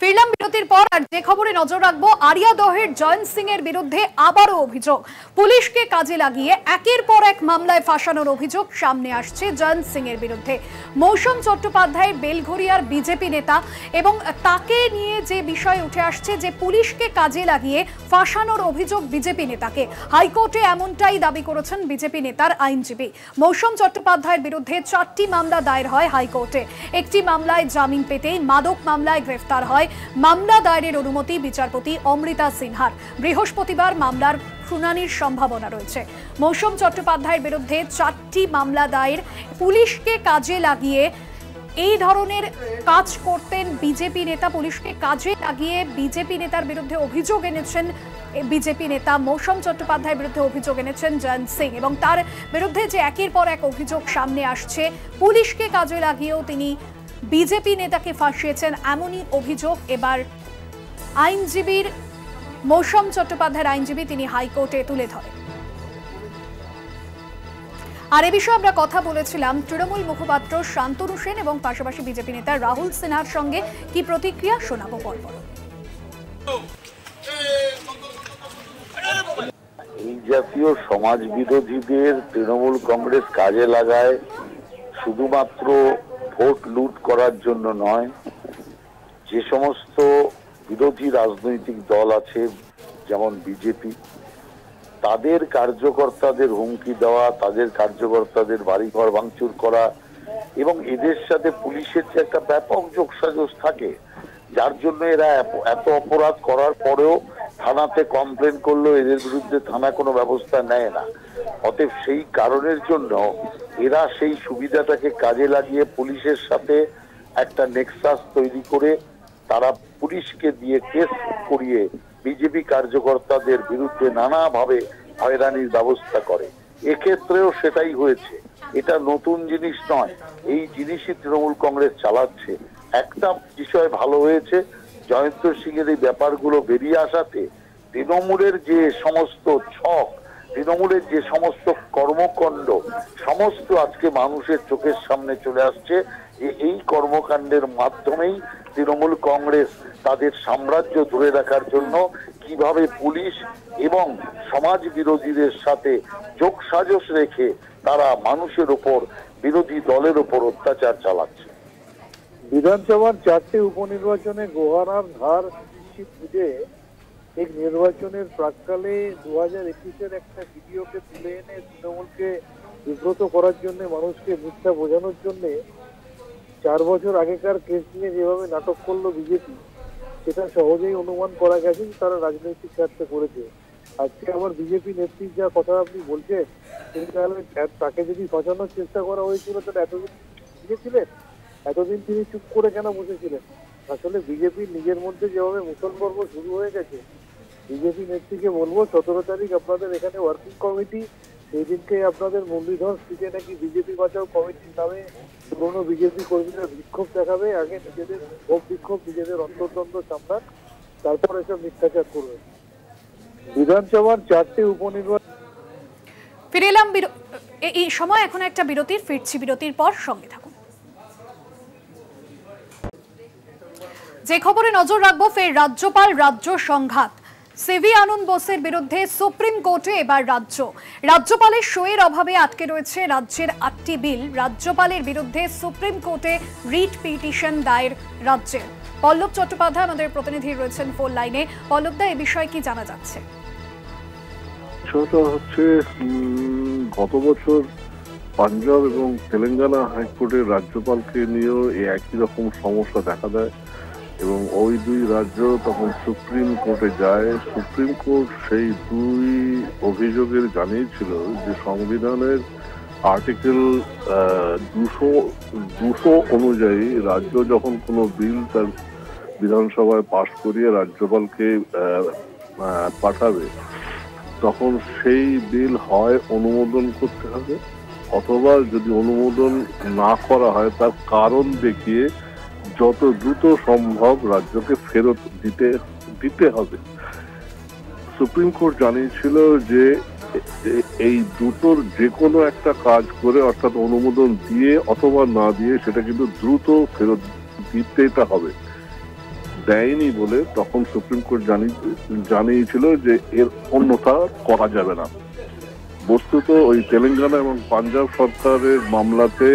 ফিরলাম বিরতির পর আর যে খবরে নজর রাখবো, আরিয়াদহের জয়ন্ত সিং এর বিরুদ্ধে আবারও অভিযোগ। পুলিশকে কাজে লাগিয়ে একের পর এক মামলায় ফাঁসানোর অভিযোগ সামনে আসছে জয়ন্ত সিং এর বিরুদ্ধে। মৌসুম চট্টোপাধ্যায় বেলঘরিয়ার বিজেপি নেতা এবং তাকে নিয়ে যে বিষয় উঠে আসছে যে পুলিশকে কাজে লাগিয়ে ফাঁসানোর অভিযোগ বিজেপি নেতাকে। হাইকোর্টে এমনটাই দাবি করেছেন বিজেপি নেতার আইনজীবী। মৌসুম চট্টোপাধ্যায়ের বিরুদ্ধে 4টি মামলা দায়ের হয় হাইকোর্টে। একটি মামলায় জামিন পেতেই মাদক মামলায় গ্রেফতার হয়। মামলা দায়েরের অনুমতি বিচারপতি অমৃতা সিনহার। বৃহস্পতিবার মামলার শুনানির সম্ভাবনা রয়েছে। মৌসুম চট্টোপাধ্যায়ের বিরুদ্ধে 4টি মামলা দায়ের। পুলিশকে কাজে লাগিয়ে এই ধরনের কাজ করতেন বিজেপি নেতা, পুলিশকে কাজে লাগিয়ে বিজেপি নেতার বিরুদ্ধে অভিযোগ এনেছেন বিজেপি নেতা। মৌসুম চট্টোপাধ্যায়ের বিরুদ্ধে অভিযোগ এনেছেন জয়ন্ত সিং এবং তার বিরুদ্ধে যে একের পর এক অভিযোগ সামনে আসছে, পুলিশকে কাজে লাগিয়েও তিনি বিজেপি নেতাকে ফাঁসিয়েছেন, এমনই অভিযোগ এবার আইনজীবীর, মৌসুম চট্টোপাধ্যায়ের আইনজীবী তিনি হাইকোর্টে তুলে ধরেন। আর এ বিষয়ে আমরা কথা বলেছিলাম তৃণমূল মুখপাত্র শান্তনু সেন এবং পাশাপাশি বিজেপি নেতা রাহুল সিনহার সঙ্গে। কি প্রতিক্রিয়া শোনাবো পরপর। এই জাতীয় সমাজ বিরোধীদের তৃণমূল কংগ্রেস কাজে লাগায় শুধুমাত্র ভোট লুট করার জন্য নয়, যে সমস্ত বিরোধী রাজনৈতিক দল আছে যেমন বিজেপি, তাদের কার্যকর্তাদের হুমকি দেওয়া, তাদের কার্যকর্তাদের বাড়িঘর ভাঙচুর করা এবং এদের সাথে পুলিশের যে একটা ব্যাপক যোগসাজশ থাকে, যার জন্য এরা এত অপরাধ করার পরেও থানাতে কমপ্লেন করলেও এদের বিরুদ্ধে থানা কোনো ব্যবস্থা নেয় না। অতএব সেই কারণের জন্য এরা সেই সুবিধাটাকে কাজে লাগিয়ে পুলিশের সাথে একটা নেক্সাস তৈরি করে তারা পুলিশকে দিয়ে কেস করিয়ে বিজেপি কার্যকর্তাদের বিরুদ্ধে নানাভাবে হয়রানির ব্যবস্থা করে। এক্ষেত্রেও সেটাই হয়েছে। এটা নতুন জিনিস নয়, এই জিনিসই তৃণমূল কংগ্রেস চালাচ্ছে। একটা বিষয় ভালো হয়েছে, জয়ন্ত সিং এর এই ব্যাপারগুলো বেরিয়ে আসাতে তৃণমূলের যে সমস্ত ছক, তৃণমূলের যে সমস্ত কর্মকাণ্ড সমস্ত আজকে মানুষের চোখের সামনে চলে আসছে যে এই কর্মকাণ্ডের মাধ্যমেই তৃণমূল কংগ্রেস তাদের সাম্রাজ্য ধরে রাখার জন্য কিভাবে পুলিশ এবং সমাজ বিরোধীদের সাথে যোগসাজশ রেখে তারা মানুষের ওপর, বিরোধী দলের ওপর অত্যাচার চালাচ্ছে। বিধানসভার 4টে উপনির্বাচনে গোহারার ধার বুঝে এক নির্বাচনের প্রাককালে 2021-এর একটা ভিডিওকে তুলে এনে তৃণমূলকে বিব্রত করার জন্য, মানুষকে মিথ্যা বোঝানোর জন্য 4 বছর আগেকার কেস নিয়ে যেভাবে নাটক করলো বিজেপি, সেটা সহজেই অনুমান করা গেছে যে তারা রাজনৈতিক স্বার্থে করেছে। আজকে আবার বিজেপি নেত্রীর যা কথা আপনি বলছেন, তিনি তাহলে তাকে যদি বাঁচানোর চেষ্টা করা হয়েছিল তাহলে এতদিন বুঝেছিলেন, এতদিন তিনি চুপ করে কেন বসেছিলেন? আসলে বিজেপি নিজের মধ্যে যেভাবে মুসল পর্ব শুরু হয়ে গেছে, বিজেপি নেত্রীকে বলবো 17 তারিখ আপনাদের এখানে ওয়ার্কিং কমিটি, সেই দিনকে আপনাদের মুরলীধর স্ট্রিটে নাকি বিজেপি বাঁচাও কমিটির নামে পুরনো বিজেপি কর্মীরা বিক্ষোভ দেখাবে। আগে নিজেদের বিক্ষোভ, নিজেদের অন্তর্দ্বন্দ্ব সামলান, তারপর এসব মিথ্যাচার করবে। বিধানসভার 4টি উপনির্বাচন। ফিরে এলাম এই সময়, এখন একটা বিরতির, ফিরছি বিরতির পর, সঙ্গে থাকুন। যে খবরে নজর রাখবো, ফের রাজ্যপাল রাজ্য সংঘাত। সিভি আনন্দ বোসের বিরুদ্ধে সুপ্রিম কোর্টে এবার রাজ্যপালের সইয়ের অভাবে আটকে রয়েছে রাজ্যের 8টি বিল। রাজ্যপালের বিরুদ্ধে সুপ্রিম কোর্টে রিট পিটিশন দায়ের রাজ্যের। পল্লব চট্টোপাধ্যায় আমাদের প্রতিনিধি রয়েছেন ফোন লাইনে। পল্লবদা, এই বিষয়ে কি জানা যাচ্ছে? বিষয়টা হচ্ছে গত বছর পাঞ্জাব এবং তেলেঙ্গানা হাইকোর্টের রাজ্যপালকে নিয়েও এই একই রকম সমস্যা দেখা দেয় এবং ওই দুই রাজ্য তখন সুপ্রিম কোর্টে যায়। সুপ্রিম কোর্ট সেই দুই অভিযোগের জানিয়েছিল যে সংবিধানের আর্টিকেল 200 অনুযায়ী রাজ্য যখন কোনো বিল তার বিধানসভায় পাশ করিয়ে রাজ্যপালকে পাঠাবে, তখন সেই বিল হয় অনুমোদন করতে হবে, অথবা যদি অনুমোদন না করা হয় তার কারণ দেখিয়ে যত দ্রুত সম্ভব রাজ্যকে ফেরত দিতে হবে। সুপ্রিম কোর্ট জানিয়েছিল যে এই দুটোর যে কোনো একটা কাজ করে, অর্থাৎ অনুমোদন দিয়ে অথবা না দিয়ে, সেটা কিন্তু দ্রুত ফেরত দিতে হবে। দেয়নি বলে তখন সুপ্রিম কোর্ট জানিয়েছিল যে এর অন্যথা করা যাবে না। বস্তুত ওই তেলেঙ্গানা এবং পাঞ্জাব সরকারের মামলাতে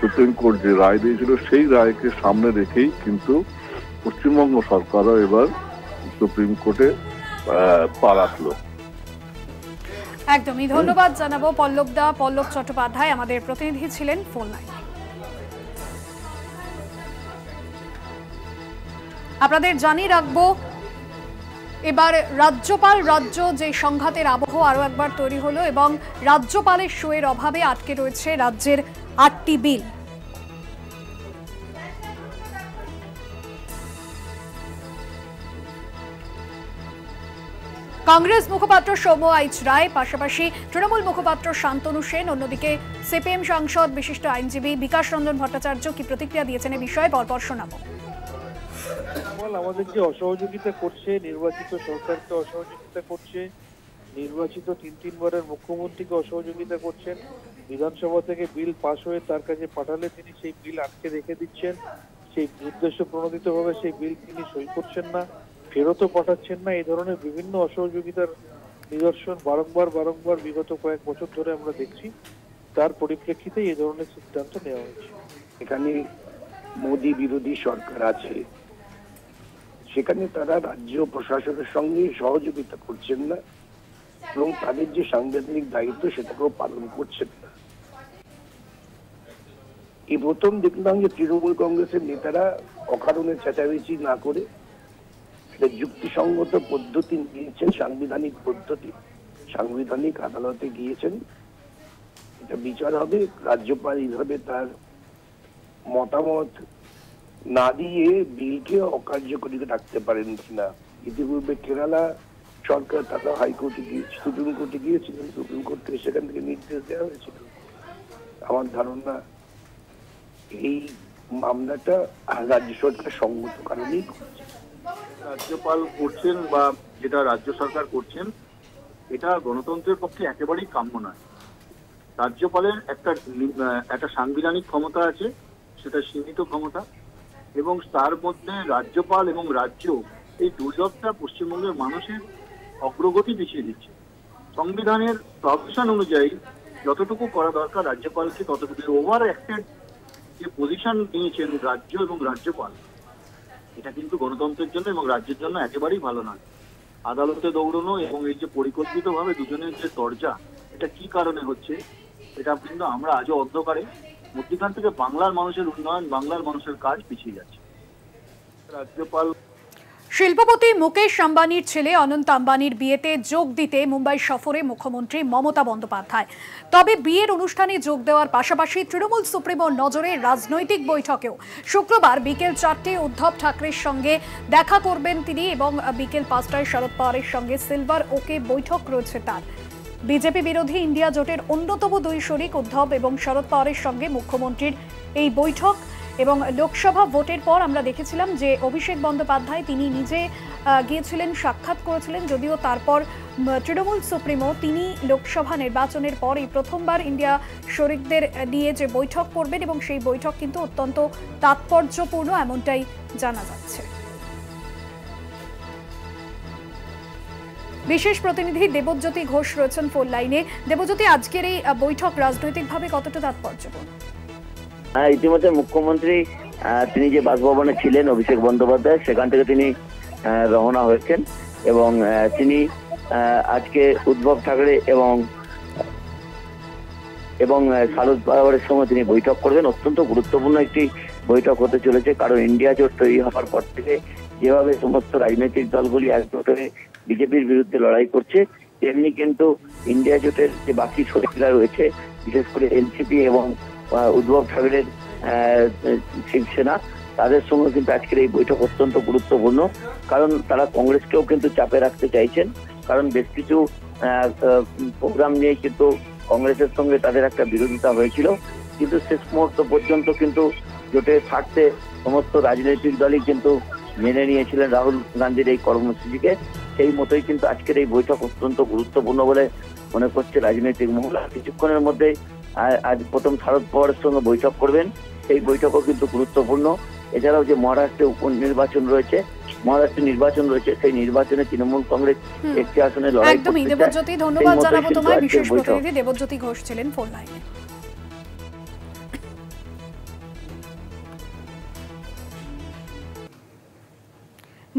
সুপ্রিম কোর্ট যে রায় দিয়েছিল সেই রায়কে সামনে রেখেই কিন্তু পশ্চিমবঙ্গ সরকারও এবার সুপ্রিম কোর্টে পা রাখলো। একদমই ধন্যবাদ জানাবো পল্লবদা। পল্লব চট্টোপাধ্যায় আমাদের প্রতিনিধি ছিলেন ফোন লাইনে। আপনাদের জানিয়ে রাখবো, এবার রাজ্যপাল রাজ্য যে সংঘাতের আবহ আরো একবার তৈরি হলো এবং রাজ্যপালের সইয়ের অভাবে আটকে রয়েছে রাজ্যের 8টি বিল। কংগ্রেস মুখপাত্র সৌম্য আইচ রায়, পাশাপাশি তৃণমূল মুখপাত্র শান্তনু সেন, অন্যদিকে সিপিএম সাংসদ বিশিষ্ট আইনজীবী বিকাশ রঞ্জন ভট্টাচার্য কি প্রতিক্রিয়া দিয়েছেন এ বিষয়ে পরপর শোনাবো। আমাদের যে অসহযোগিতা করছে, নির্বাচিত সরকারকে অসহযোগিতা করছে, নির্বাচিত 3 বারের মুখ্যমন্ত্রীকে অসহযোগিতা করছেন, বিধানসভা থেকে বিল পাশ হয়ে তার কাছে পাঠালে তিনি সেই বিল আটকে রেখে দিচ্ছেন, সেই উদ্দেশ্য প্রণোদিত ভাবে সেই বিল তিনি সই করছেন না, ফেরতও পাঠাচ্ছেন না। এই ধরনের বিভিন্ন অসহযোগিতার নিদর্শন বারংবার বিগত কয়েক বছর ধরে আমরা দেখছি। তার পরিপ্রেক্ষিতে এই ধরনের সিদ্ধান্ত নেওয়া হয়েছে। এখানে মোদী বিরোধী সরকার আছে, সেখানে তারা রাজ্য প্রশাসনের সঙ্গে সহযোগিতা করছেন না এবং তাদের যে সাংবিধানিক দায়িত্ব সেটাকেও পালন করছেন না। এই প্রথম দেখলাম যে তৃণমূল কংগ্রেসের নেতারা অকারণে চেঁচামেচি না করে একটা যুক্তিসঙ্গত পদ্ধতি নিয়েছেন, সাংবিধানিক পদ্ধতি, সাংবিধানিক আদালতে গিয়েছেন, এটা বিচার হবে। রাজ্যপাল এইভাবে তার মতামত না দিয়ে বিলকে অকার্যকরী রাখতে পারেন কিনা। ইতিপূর্বে কেরালা সরকার তারা হাইকোর্টে গিয়েছে, সুপ্রিম কোর্টে গিয়েছিলেন, সুপ্রিম কোর্ট থেকে সেখান থেকে নির্দেশ দেওয়া হয়েছিল। আমার ধারণা এই মামলাটা রাজ্য সরকার সঙ্গত কারণেই করছে। রাজ্যপাল করছেন বা যেটা রাজ্য সরকার করছেন, এটা গণতন্ত্রের পক্ষে একেবারেই কাম্য নয়। রাজ্যপালের একটা সাংবিধানিক ক্ষমতা আছে, সেটা সীমিত ক্ষমতা, এবং তার মধ্যে রাজ্যপাল এবং রাজ্য এই দুর্লভটা পশ্চিমবঙ্গের মানুষের অগ্রগতি পিছিয়ে দিচ্ছে। সংবিধানের প্রভিশন অনুযায়ী যতটুকু করা দরকার রাজ্যপালকে ততটুকু, ওভার অ্যাক্টেড যে পজিশন নিয়েছেন রাজ্য এবং রাজ্যপাল, এটা কিন্তু গণতন্ত্রের জন্য এবং রাজ্যের জন্য একেবারেই ভালো নয়। আদালতে দৌড়ানো এবং এই যে পরিকল্পিতভাবে দুজনের যে তরজা, এটা কি কারণে হচ্ছে এটা কিন্তু আমরা আজও অন্ধকারে। মধ্যখান থেকে বাংলার মানুষের উন্নয়ন, বাংলার মানুষের কাজ পিছিয়ে যাচ্ছে। রাজ্যপাল শিল্পপতি মুকেশ আম্বানির ছেলে অনন্ত আম্বানির বিয়েতে যোগ দিতে মুম্বাই সফরে মুখ্যমন্ত্রী মমতা বন্দ্যোপাধ্যায়। তবে বিয়ের অনুষ্ঠানে যোগ দেওয়ার পাশাপাশি তৃণমূল সুপ্রিমোর নজরে রাজনৈতিক বৈঠকেও শুক্রবার বিকেল 4টায় উদ্ধব ঠাকরের সঙ্গে দেখা করবেন তিনি এবং বিকেল 5টায় শরদ পাওয়ারের সঙ্গে সিলভার ওকে বৈঠক রয়েছে তার। বিজেপি বিরোধী ইন্ডিয়া জোটের অন্যতম দুই শরিক উদ্ধব এবং শরদ পাওয়ারের সঙ্গে মুখ্যমন্ত্রীর এই বৈঠক এবং লোকসভা ভোটের পর আমরা দেখেছিলাম যে অভিষেক বন্দ্যোপাধ্যায় তিনি নিজে গিয়েছিলেন, সাক্ষাৎ করেছিলেন, যদিও তারপর তৃণমূল সুপ্রিমো তিনি লোকসভা নির্বাচনের পর এই প্রথমবার ইন্ডিয়া শরিকদের নিয়ে যে বৈঠক করবেন এবং সেই বৈঠক কিন্তু অত্যন্ত তাৎপর্যপূর্ণ এমনটাই জানা যাচ্ছে। বিশেষ প্রতিনিধি দেবজ্যোতি ঘোষ রয়েছেন ফোন লাইনে। দেবজ্যোতি, আজকের এই বৈঠক রাজনৈতিকভাবে কতটা তাৎপর্যপূর্ণ? ইতিমধ্যে মুখ্যমন্ত্রী তিনি যে বাসভবনে ছিলেন অভিষেক বন্দ্যোপাধ্যায়, সেখান থেকে তিনি রওনা হয়েছেন এবং তিনি আজকে উদ্ধব ঠাকরে এবং শরদ পাওয়ারের সঙ্গে তিনি বৈঠক করবেন। অত্যন্ত গুরুত্বপূর্ণ একটি বৈঠক হতে চলেছে, কারণ ইন্ডিয়া জোট তৈরি হওয়ার পর থেকে যেভাবে সমস্ত রাজনৈতিক দলগুলি একজোট হয়ে বিজেপির বিরুদ্ধে লড়াই করছে, তেমনি কিন্তু ইন্ডিয়া জোটের যে বাকি শরিকরা রয়েছে, বিশেষ করে এনসিপি এবং উদ্ধব ঠাকরের শিবসেনা, তাদের সঙ্গে কিন্তু আজকের এই বৈঠক অত্যন্ত গুরুত্বপূর্ণ, কারণ তারা কংগ্রেসকেও কিন্তু চাপে রাখতে চাইছেন। কারণ বেশ কিছু প্রোগ্রাম নিয়ে কিন্তু কংগ্রেসের সঙ্গে তাদের একটা বিরোধিতা হয়েছিল, কিন্তু শেষ মুহূর্ত পর্যন্ত কিন্তু জোটে থাকতে সমস্ত রাজনৈতিক দলই কিন্তু মেনে নিয়েছিলেন রাহুল গান্ধীর এই কর্মসূচিকে। সেই মতোই কিন্তু আজকের এই বৈঠক অত্যন্ত গুরুত্বপূর্ণ বলে মনে করছে রাজনৈতিক মহল। কিছুক্ষণের মধ্যে আজ প্রথম শরদ পাওয়ারের সঙ্গে বৈঠক করবেন, সেই বৈঠকও কিন্তু গুরুত্বপূর্ণ। এছাড়াও যে মহারাষ্ট্রে উপনির্বাচন রয়েছে, সেই নির্বাচনে তৃণমূল কংগ্রেস একটি আসনে লড়াই করতে চায়। একদমই দেবজ্যোতি, ধন্যবাদ জানাবো তোমায়। বিশেষ প্রতিনিধি দেবজ্যোতি ঘোষ ছিলেন ফোন লাইনে।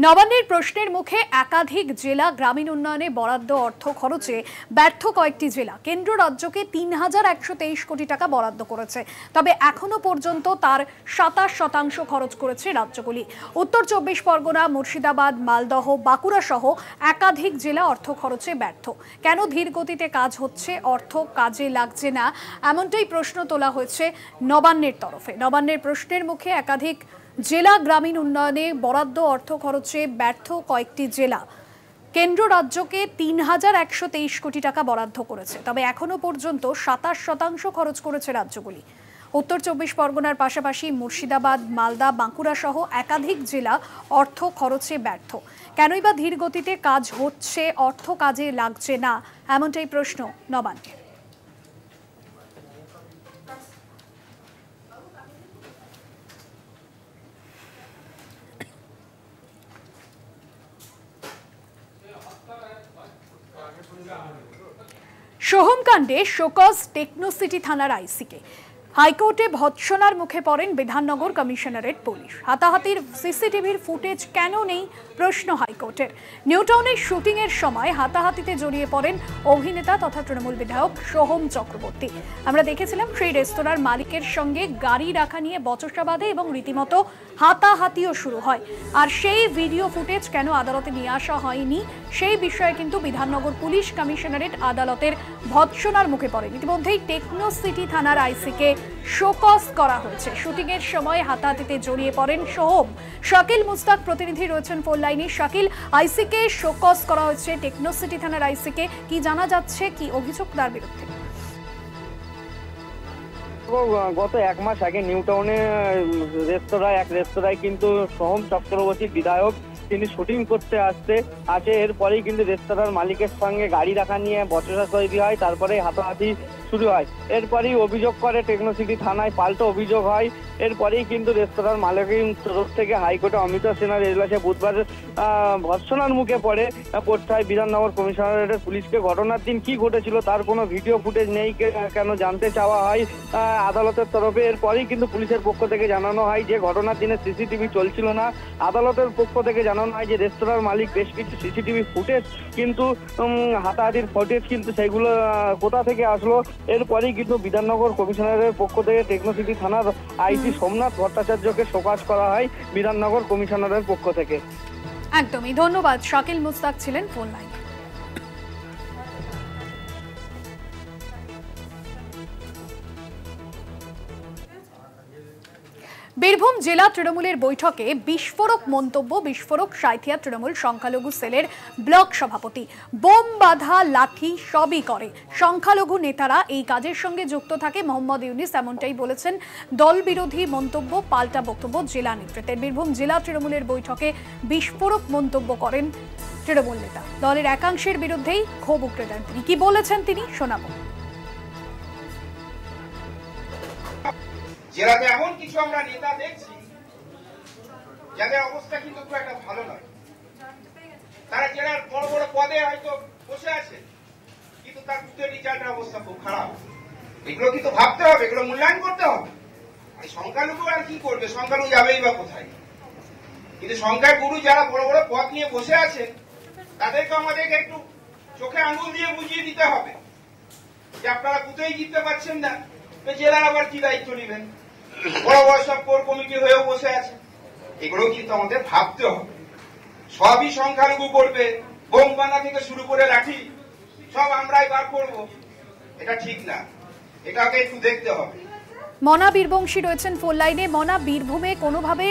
নবান্নের প্রশ্নের মুখে একাধিক জেলা গ্রামীণ উন্নয়নে বরাদ্দ অর্থ খরচে ব্যর্থ কয়েকটি জেলা কেন্দ্র রাজ্যকে ৩,১২৩ কোটি টাকা বরাদ্দ করেছে, তবে এখনো পর্যন্ত তার ২৭% খরচ করেছে রাজ্যগুলি। উত্তর ২৪ পরগনা, মুর্শিদাবাদ, মালদহ, বাঁকুড়া সহ একাধিক জেলা অর্থ খরচে ব্যর্থ। কেন ধীর গতিতে কাজ হচ্ছে, অর্থ কাজে লাগছে না, এমনটাই প্রশ্ন তোলা হয়েছে নবান্নের তরফে। নবান্নের প্রশ্নের মুখে একাধিক জেলা গ্রামীণ উন্নয়নে বরাদ্দ অর্থ খরচে ব্যর্থ কয়েকটি জেলা কেন্দ্র রাজ্যকে ৩,১২৩ কোটি টাকা বরাদ্দ করেছে, তবে এখনো পর্যন্ত ২৭% খরচ করেছে রাজ্যগুলি। উত্তর ২৪ পরগনার পাশাপাশি মুর্শিদাবাদ, মালদা, বাঁকুড়া সহ একাধিক জেলা অর্থ খরচে ব্যর্থ। কেনই বা ধীর গতিতে কাজ হচ্ছে, অর্থ কাজে লাগছে না, এমনটাই প্রশ্ন নবান্নের। সোহম কাণ্ডে শোকজ টেকনোসিটি থানার আইসিকে। হাইকোর্টে ভৎসনার মুখে পড়েন বিধাননগর কমিশনারেট পুলিশ। হাতাহাতির সিসিটিভির ফুটেজ কেন নেই প্রশ্ন হাইকোর্টের। নিউটাউনের শুটিংয়ের সময় হাতাহাতিতে জড়িয়ে পড়েন অভিনেতা তথা তৃণমূল বিধায়ক সোহম চক্রবর্তী। আমরা দেখেছিলাম সেই রেস্তোরাঁর মালিকের সঙ্গে গাড়ি রাখা নিয়ে বচসা বাঁধে এবং রীতিমতো হাতাহাতিও শুরু হয়। আর সেই ভিডিও ফুটেজ কেন আদালতে নিয়ে আসা হয়নি সেই বিষয়ে কিন্তু বিধাননগর পুলিশ কমিশনারেট আদালতের ভৎসনার মুখে পড়েন। ইতিমধ্যেই টেকনোসিটি থানার আইসিকে শোকজ করা হয়েছে। শুটিংয়ের সময় হাতাহাতিতে জড়িয়ে পড়েন সোহম। শাকিল মুস্তাক প্রতিনিধি রয়েছেন ফোন লাইনে। শাকিল, আইসিকে শোকজ করা হয়েছে টেকনোসিটি থানার আইসিকে, কি জানা যাচ্ছে, কি অভিযোগ তার বিরুদ্ধে? গত 1 মাস আগে নিউটাউনে রেস্তোরাঁয় কিন্তু সোহম চক্রবর্তী বিধায়ক তিনি শুটিং করতে আসে। এরপরেই কিন্তু রেস্তোরাঁর মালিকের সঙ্গে গাড়ি রাখা নিয়ে বচসা তৈরি হয়, তারপরে হাতাহাতি শুরু হয়। এরপরেই অভিযোগ করে টেকনোসিটি থানায়, পাল্টা অভিযোগ হয়। এরপরেই কিন্তু রেস্তোরাঁর মালিকের তরফ থেকে হাইকোর্টে অমিত সেনার এজলাসে বুধবার ভৎসনার মুখে পড়তে হয় বিধাননগর কমিশনারেটের পুলিশকে। ঘটনার দিন কি ঘটেছিল তার কোনো ভিডিও ফুটেজ নেই কেন জানতে চাওয়া হয় আদালতের তরফে। এরপরেই কিন্তু পুলিশের পক্ষ থেকে জানানো হয় যে ঘটনার দিনে সিসিটিভি চলছিল না। আদালতের পক্ষ থেকে জানানো হয় যে রেস্তোরাঁর মালিক বেশ কিছু সিসিটিভি ফুটেজ কিন্তু হাতাহাতির ফুটেজ কিন্তু সেগুলো কোথা থেকে আসলো। এরপরেই কিন্তু বিধাননগর কমিশনারের পক্ষ থেকে টেকনোসিটি থানার আইসি সোমনাথ ভট্টাচার্যকে শোকজ করা হয় বিধাননগর কমিশনারের পক্ষ থেকে। একদমই ধন্যবাদ। শাকিল মুস্তাক ছিলেন ফোন লাইনে। বীরভূম জেলা তৃণমূলের বৈঠকে বিস্ফোরক মন্তব্য। বিস্ফোরক সাঁইথিয়া তৃণমূল সংখ্যালঘু সেলের ব্লক সভাপতি। বোম বাঁধা লাঠি সবই করে। সংখ্যালঘু নেতারা এই কাজের সঙ্গে যুক্ত থাকে মোহাম্মদ ইউনিস, এমনটাই বলেছেন। দল বিরোধী মন্তব্য, পাল্টা বক্তব্য জেলা নেতৃত্বের। বীরভূম জেলা তৃণমূলের বৈঠকে বিস্ফোরক মন্তব্য করেন তৃণমূল নেতা। দলের একাংশের বিরুদ্ধেই ক্ষোভ উগরে দেন তিনি। কি বলেছেন তিনি শোনাবো। জেলাতে এমন কিছু আমরা নেতা দেখছি যাদের অবস্থা কিন্তু খুব একটা ভালো নয়। তারা জেলার বড় বড় পদে হয়তো বসে আছে, কিন্তু তার বুথের রিজাল্টের অবস্থা খুব খারাপ। এগুলো কিন্তু ভাবতে হবে, এগুলো মূল্যায়ন করতে হবে। সংখ্যালঘু আর কি করবে, সংখ্যালঘু যাবেই বা কোথায়? কিন্তু সংখ্যার গুরু যারা বড় বড় পদ নিয়ে বসে আছে তাদেরকে আমাদেরকে একটু চোখে আঙুল দিয়ে বুঝিয়ে দিতে হবে যে আপনারা বুথেই জিততে পারছেন না, তো জেলার আবার কি দায়িত্ব নেবেন? বড় বড় সব কোর কমিটি হয়েও বসে আছে। এগুলো কিন্তু আমাদের ভাবতে হবে। সবই সংখ্যালঘু করবে, বোম বানা থেকে শুরু করে লাঠি সব আমরাই বার করবো, এটা ঠিক না। এটাকে একটু দেখতে হবে। মনা বীরবংশী রয়েছেন ফোন লাইনে। মনা, বীরভূমে কোনোভাবে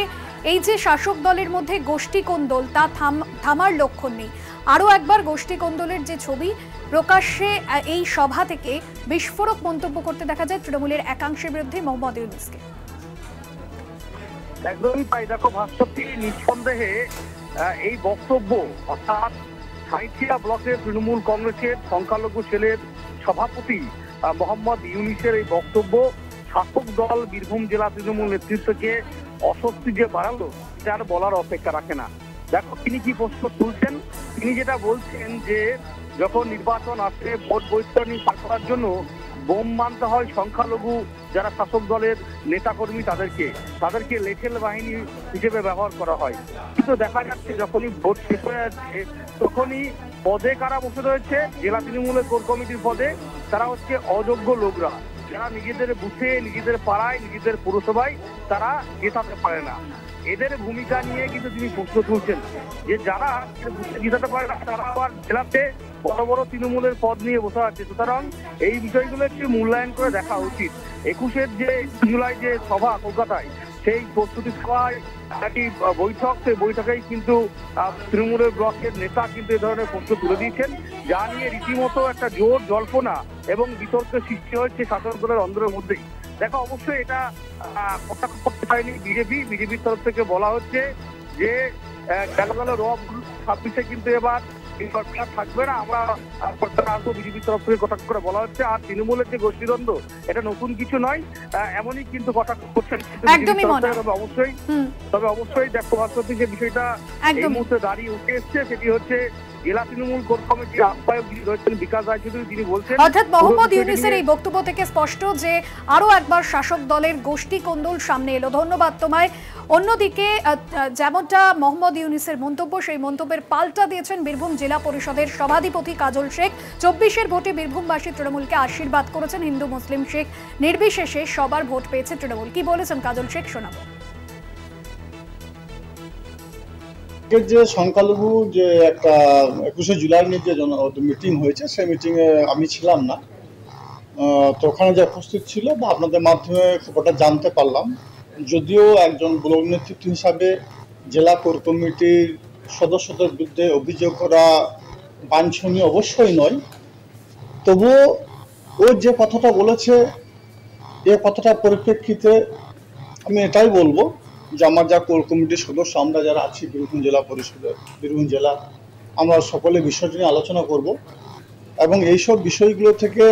এই যে শাসক দলের মধ্যে গোষ্ঠী কোন্দল তা থামার লক্ষণ নেই। আরও একবার গোষ্ঠী কোন্দলের যে ছবি প্রকাশ্যে এই সভা থেকে বিস্ফোরক মন্তব্য করতে দেখা যায় তৃণমূলের একাংশের বিরুদ্ধে মোহাম্মদ ইউনুসকে। একদমই তাই। দেখো ভাস্করটি, নিঃসন্দেহে এই বক্তব্য অর্থাৎ সাঁইথিয়া ব্লকের তৃণমূল কংগ্রেসের সংখ্যালঘু সেলের সভাপতি মোহাম্মদ ইউনুসের এই বক্তব্য শাসক দল বীরভূম জেলা তৃণমূল নেতৃত্বকে অস্বস্তি যে বাড়ালো তার বলার অপেক্ষা রাখে না। দেখো তিনি কি প্রশ্ন তুলছেন। তিনি যেটা বলছেন যে যখন নির্বাচন আসে ভোট বৈতরণী পার করার জন্য বোম মানতে হয় সংখ্যালঘু যারা শাসক দলের নেতাকর্মী তাদেরকে লেঠেল বাহিনী হিসেবে ব্যবহার করা হয়। কিন্তু দেখা যাচ্ছে যখনই ভোট শেষ হয়ে যাচ্ছে তখনই পদে কারা বসে রয়েছে জেলা তৃণমূলের কোর কমিটির পদে, তারা হচ্ছে অযোগ্য লোকরা, যারা নিজেদের বুথে, নিজেদের পাড়ায়, নিজেদের পুরসভায় তারা জেতাতে পারে না। এদের ভূমিকা নিয়ে কিন্তু তিনি প্রশ্ন তুলছেন যে যারা বুথে জেতাতে পারে না তারা আবার জেলাতে বড় বড় তৃণমূলের পদ নিয়ে বসে আছে। সুতরাং এই বিষয়গুলো একটু মূল্যায়ন করে দেখা উচিত। 21 যে জুলাই যে সভা কলকাতায়, সেই প্রস্তুতি সভায় একটি বৈঠক, সেই বৈঠকেই কিন্তু তৃণমূলের ব্লকের নেতা কিন্তু এ ধরনের প্রশ্ন তুলে দিয়েছেন, যা নিয়ে রীতিমতো একটা জোর জল্পনা এবং বিতর্কের সৃষ্টি হয়েছে শাসক দলের অন্দরের মধ্যেই। দেখো অবশ্যই এটা কটাক্ষ করতে পারেনি বিজেপির তরফ থেকে বলা হচ্ছে যে গেল 26-এ কিন্তু এবার এই সরকার থাকবে না, আমরা সরকার আসবো, বিজেপির তরফ থেকে কটাক্ষ করে বলা হচ্ছে। আর তৃণমূলের যে গোষ্ঠীদ্বন্দ্ব এটা নতুন কিছু নয়, এমনই কিন্তু কটাক্ষ করছেন। তবে অবশ্যই দেখো ভাস্কর, যে বিষয়টা এই মুহূর্তে দাঁড়িয়ে উঠে এসছে সেটি হচ্ছে জেলা তৃণমূল কোর কমিটির আহ্বায়ক যিনি রয়েছেন বিকাশ রায়চৌধুরী, তিনি বলছেন অর্থাৎ মোহাম্মদ ইউনুসের এই বক্তব্য থেকে স্পষ্ট যে আরো একবার শাসক দলের গোষ্ঠী কোন্দল সামনে এলো। ধন্যবাদ তোমায়। অন্যদিকে যেমনটা মোহাম্মদ ইউনুসের মন্তব্য, সেই মন্তব্যের পাল্টা দিয়েছেন বীরভূম জেলা পরিষদের সভাধিপতি কাজল শেখ। 24-এর ভোটে বীরভূমবাসী তৃণমূলকে আশীর্বাদ করেছেন। হিন্দু মুসলিম শেখ নির্বিশেষে সবার ভোট পেয়েছে তৃণমূল। কি বলেছেন কাজল শেখ শোনাবো। যে সংখ্যালঘু যে একটা 21শে জুলাই নিয়ে যে মিটিং হয়েছে, সেই মিটিংয়ে আমি ছিলাম না, তো ওখানে যে উপস্থিত ছিল বা আপনাদের মাধ্যমে খবরটা জানতে পারলাম। যদিও একজন ব্লক নেতৃত্ব হিসাবে জেলা কোর কমিটির সদস্যদের বিরুদ্ধে অভিযোগ করা বাঞ্ছনীয় অবশ্যই নয়, তবুও ও যে কথাটা বলেছে এ কথাটার পরিপ্রেক্ষিতে আমি এটাই বলবো যে আমার যা কোর কমিটির সদস্য আমরা যারা আছি বীরভূম জেলা পরিষদে, বীরভূম জেলা, আমরা সকলে বিষয়টি নিয়ে আলোচনা করব এবং এইসব বিষয়গুলো থেকে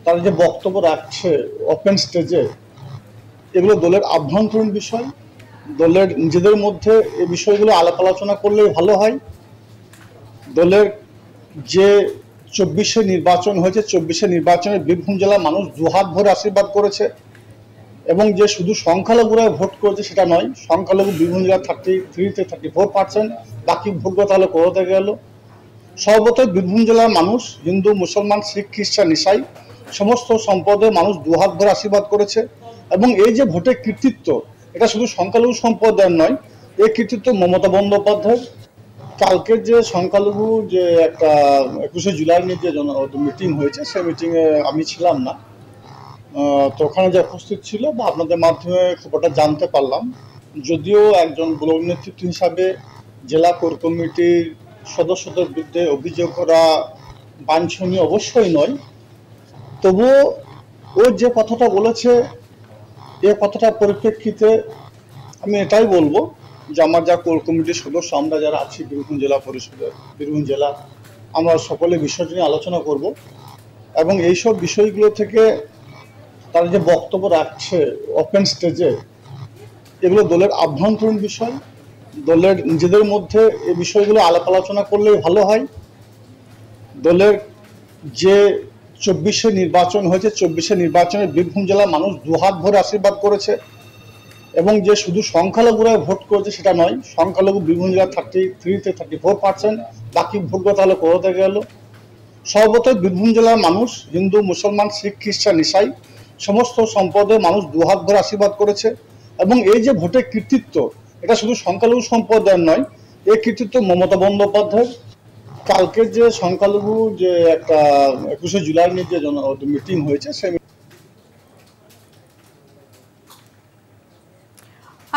তারা যে বক্তব্য রাখছে ওপেন স্টেজে, এগুলো দলের আভ্যন্তরীণ বিষয়। দলের নিজেদের মধ্যে এই বিষয়গুলো আলাপ আলোচনা করলে ভালো হয়। দলের যে 24-এ নির্বাচন হয়েছে, 24-এ নির্বাচনে বীরভূম জেলার মানুষ দুহাত ভরে আশীর্বাদ করেছে এবং যে শুধু সংখ্যালঘুরা ভোট করেছে সেটা নয়, সংখ্যালঘু বীরভূম জেলা 33-34%, বাকি ভোটগুলো তাহলে কোথাতে গেল? সর্বতই বীরভূম জেলার মানুষ, হিন্দু, মুসলমান, শিখ, খ্রিস্টান, ইসাই সমস্ত সম্প্রদায়ের মানুষ দুহাত ভরে আশীর্বাদ করেছে এবং এই যে ভোটের কৃতিত্ব, এটা শুধু সংখ্যালঘু সম্প্রদায়ের নয়, এই কৃতিত্ব মমতা বন্দ্যোপাধ্যায়, কালকের যে সংখ্যালঘু যে একটা 21শে জুলাই নিয়ে যে মিটিং হয়েছে সেই মিটিংয়ে আমি ছিলাম না, তো ওখানে যে উপস্থিত ছিল বা আপনাদের মাধ্যমে খবরটা জানতে পারলাম। যদিও একজন ব্লক নেতৃত্ব হিসাবে জেলা কোর কমিটির সদস্যদের বিরুদ্ধে অভিযোগ করা বাঞ্ছনীয় অবশ্যই নয়, তবুও ও যে কথাটা বলেছে এ কথাটার পরিপ্রেক্ষিতে আমি এটাই বলবো যে আমার যা কোর কমিটির সদস্য আমরা যারা আছি বীরভূম জেলা পরিষদের, বীরভূম জেলা, আমরা সকলে বিষয়টি নিয়ে আলোচনা করব এবং এইসব বিষয়গুলো থেকে তারা যে বক্তব্য রাখছে ওপেন স্টেজে, এগুলো দলের আভ্যন্তরীণ বিষয়, দলের নিজেদের মধ্যে এই বিষয়গুলো আলাপ আলোচনা করলেই ভালো হয়। দলের যে 24শে নির্বাচন হয়েছে, 24শে নির্বাচনে বীরভূম জেলার মানুষ দুহাত ভরে আশীর্বাদ করেছে এবং যে শুধু সংখ্যালঘুরা ভোট করেছে সেটা নয়, সংখ্যালঘু বীরভূম জেলা 33 থেকে 34%, বাকি ভোটগুলো তাহলে কোথাতে গেল? সর্বতই বীরভূম জেলার মানুষ হিন্দু, মুসলমান, শিখ, খ্রিস্টান, ইসাই সমস্ত সম্প্রদায়ের মানুষ দুহাত ভরে আশীর্বাদ করেছে এবং এই যে ভোটের কৃতিত্ব, এটা শুধু সংখ্যালঘু সম্প্রদায়ের নয়, এই কৃতিত্ব মমতা বন্দ্যোপাধ্যায়। কালকের যে সংখ্যালঘু যে একটা 21শে জুলাই নিয়ে যে মিটিং হয়েছে সেই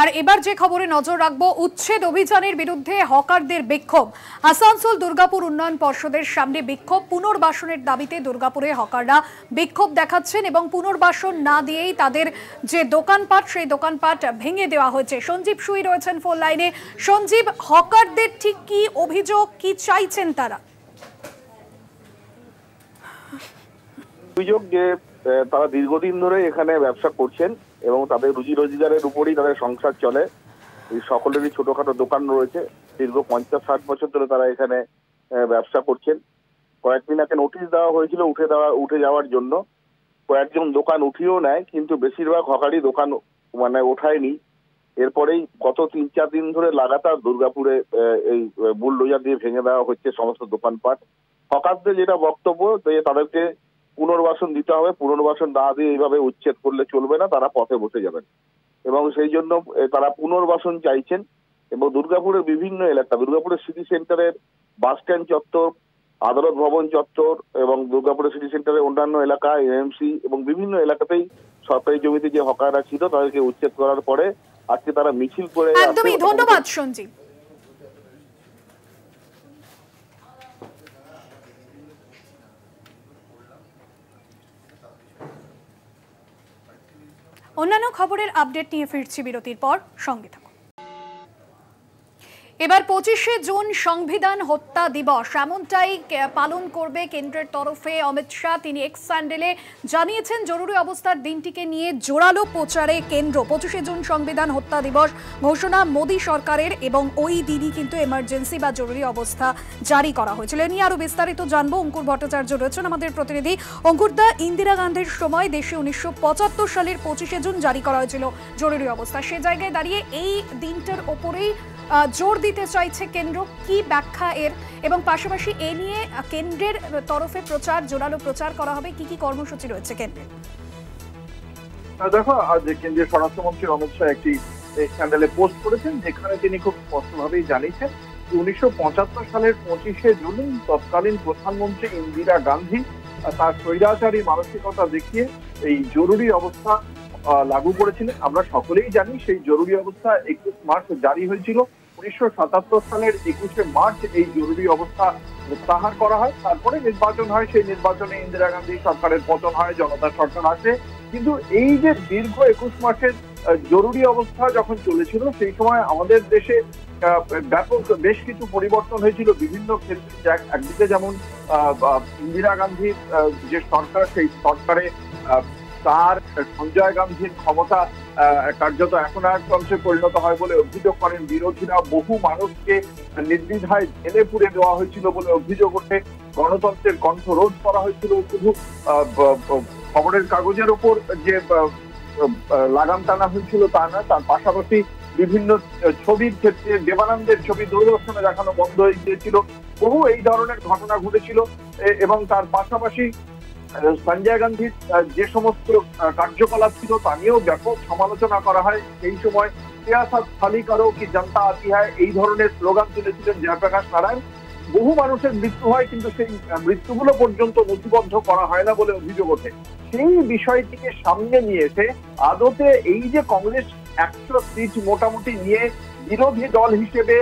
আর এবার যে খবরে নজর রাখবো, উচ্ছেদ অভিযানের বিরুদ্ধে হকারদের বিক্ষোভ। আসানসোল দুর্গাপুর উন্নয়ন পর্ষদের সামনে বিক্ষোভ। পুনর্বাসনের দাবিতে দুর্গাপুরে হকাররা বিক্ষোভ দেখাচ্ছেন এবং পুনর্বাসন না দিয়েই তাদের যে দোকানপাট সেই দোকানপাট ভেঙে দেওয়া হয়েছে। সঞ্জীব সুই রয়েছেন ফোন লাইনে। সঞ্জীব, হকারদের ঠিক কি অভিযোগ, কি চাইছেন তারা? অভিযোগ যে তারা দীর্ঘদিন ধরে এখানে ব্যবসা করছেন এবং তাদের রুজি রোজগারের উপরই তাদের সংসার চলে। এই সকলেরই ছোটখাটো দোকান রয়েছে, দীর্ঘ 50-60 বছর ধরে তারা এখানে ব্যবসা করছেন। কয়েকদিন আগে নোটিশ দেওয়া হয়েছিল উঠে যাওয়ার জন্য, কয়েকজন দোকান উঠিয়েও নেয়, কিন্তু বেশিরভাগ হকারই দোকান ওঠায়নি। এরপরেই গত 3-4 দিন ধরে লাগাতার দুর্গাপুরে এই বুলডোজার দিয়ে ভেঙে দেওয়া হচ্ছে সমস্ত দোকানপাট। হকারদের যেটা বক্তব্য যে তাদেরকে পুনর্বাসন দিতে হবে, পুনর্বাসন না দিয়ে এইভাবে উচ্ছেদ করলে চলবে না, তারা পথে বসে যাবেন এবং সেই জন্য তারা পুনর্বাসন চাইছেন। এবং দুর্গাপুরের বিভিন্ন এলাকা, দুর্গাপুরের সিটি সেন্টারের বাস স্ট্যান্ড চত্বর, আদালত ভবন চত্বর এবং দুর্গাপুরের সিটি সেন্টারের অন্যান্য এলাকা, এএমসি এবং বিভিন্ন এলাকাতেই সরকারি জমিতে যে হকাররা ছিল তাদেরকে উচ্ছেদ করার পরে আজকে তারা মিছিল করে। একদমই ধন্যবাদ সঞ্জীব। অন্যান্য খবরের আপডেট নিয়ে ফিরছি বিরতির পর, সঙ্গে থাকুন। এবার 25শে জুন সংবিধান হত্যা দিবস, এমনটাই পালন করবে কেন্দ্রের তরফে অমিত শাহ। তিনি এক্স স্যান্ডেলে জানিয়েছেন জরুরি অবস্থার দিনটিকে নিয়ে জোরালো প্রচারে কেন্দ্র। 25শে জুন সংবিধান হত্যা দিবস ঘোষণা মোদী সরকারের এবং ওই দিনই কিন্তু এমার্জেন্সি বা জরুরি অবস্থা জারি করা হয়েছিল। এ নিয়ে আরো বিস্তারিত জানবো। অঙ্কুর ভট্টাচার্য রয়েছেন আমাদের প্রতিনিধি। অঙ্কুরদা, ইন্দিরা গান্ধীর সময় দেশে 1975 সালের 25শে জুন জারি করা হয়েছিল জরুরি অবস্থা। সে জায়গায় দাঁড়িয়ে এই দিনটার ওপরেই জোর দিতে চাইছে কেন্দ্র, কি ব্যাখ্যা এর? এবং পাশাপাশি এ নিয়ে কেন্দ্রের তরফে জোরালো প্রচার করা হবে, কি কি কর্মসূচি রয়েছে কেন্দ্রের? দেখো, আজ কেন্দ্রীয় স্বরাষ্ট্রমন্ত্রী অমিত শাহ একটি স্ক্যান্ডালে পোস্ট করেছেন, যেখানে তিনি খুব স্পষ্টভাবেই জানিয়েছেন 1975 সালের 25শে জুন তৎকালীন প্রধানমন্ত্রী ইন্দিরা গান্ধী তার স্বৈরাচারী মানসিকতা দেখিয়ে এই জরুরি অবস্থা লাগু করেছিলেন। আমরা সকলেই জানি সেই জরুরি অবস্থা 21 মার্চ জারি হয়েছিল। 1977 সালের 21শে মার্চ এই জরুরি অবস্থা প্রত্যাহার করা হয়। তারপরে নির্বাচন হয়, সেই নির্বাচনে ইন্দিরা গান্ধী সরকারের পতন হয়, জনতা সরকার আসে। কিন্তু এই যে দীর্ঘ 21 মাসের জরুরি অবস্থা যখন চলেছিল, সেই সময় আমাদের দেশে ব্যাপক বেশ কিছু পরিবর্তন হয়েছিল বিভিন্ন ক্ষেত্রে। একদিকে যেমন ইন্দিরা গান্ধীর যে সরকার, সেই সরকারে তার সঞ্জয় গান্ধীর ক্ষমতা কার্যত একনায়কতন্ত্রে পরিণত হয় বলে অভিযোগ করেন বিরোধীরা। বহু মানুষকে নির্দ্বিধায় জেলে পুরে দেওয়া হয়েছিল বলে অভিযোগ ওঠে। গণতন্ত্রের কণ্ঠ রোধ করা হয়েছিল। শুধু খবরের কাগজের ওপর যে লাগাম টানা হয়েছিল তা না, তার পাশাপাশি বিভিন্ন ছবির ক্ষেত্রে দেবানন্দের ছবি দূরদর্শনে দেখানো বন্ধ হয়ে গিয়েছিল। বহু এই ধরনের ঘটনা ঘটেছিল এবং তার পাশাপাশি সঞ্জয় গান্ধীর যে সমস্ত কার্যকলাপ ছিল তা নিয়েও ব্যাপক সমালোচনা করা হয়। সেই সময় সিয়াসত খালি করো কি জনতা আতি হয় এই ধরনের স্লোগান তুলেছিলেন জয়প্রকাশ নারায়ণ। বহু মানুষের মৃত্যু হয়, কিন্তু সেই মৃত্যুগুলো পর্যন্ত নথিবদ্ধ করা হয় না বলে অভিযোগ ওঠে। সেই বিষয়টিকে সামনে নিয়ে এসে আদতে এই যে কংগ্রেস 100 সিট মোটামুটি নিয়ে বিরোধী দল হিসেবে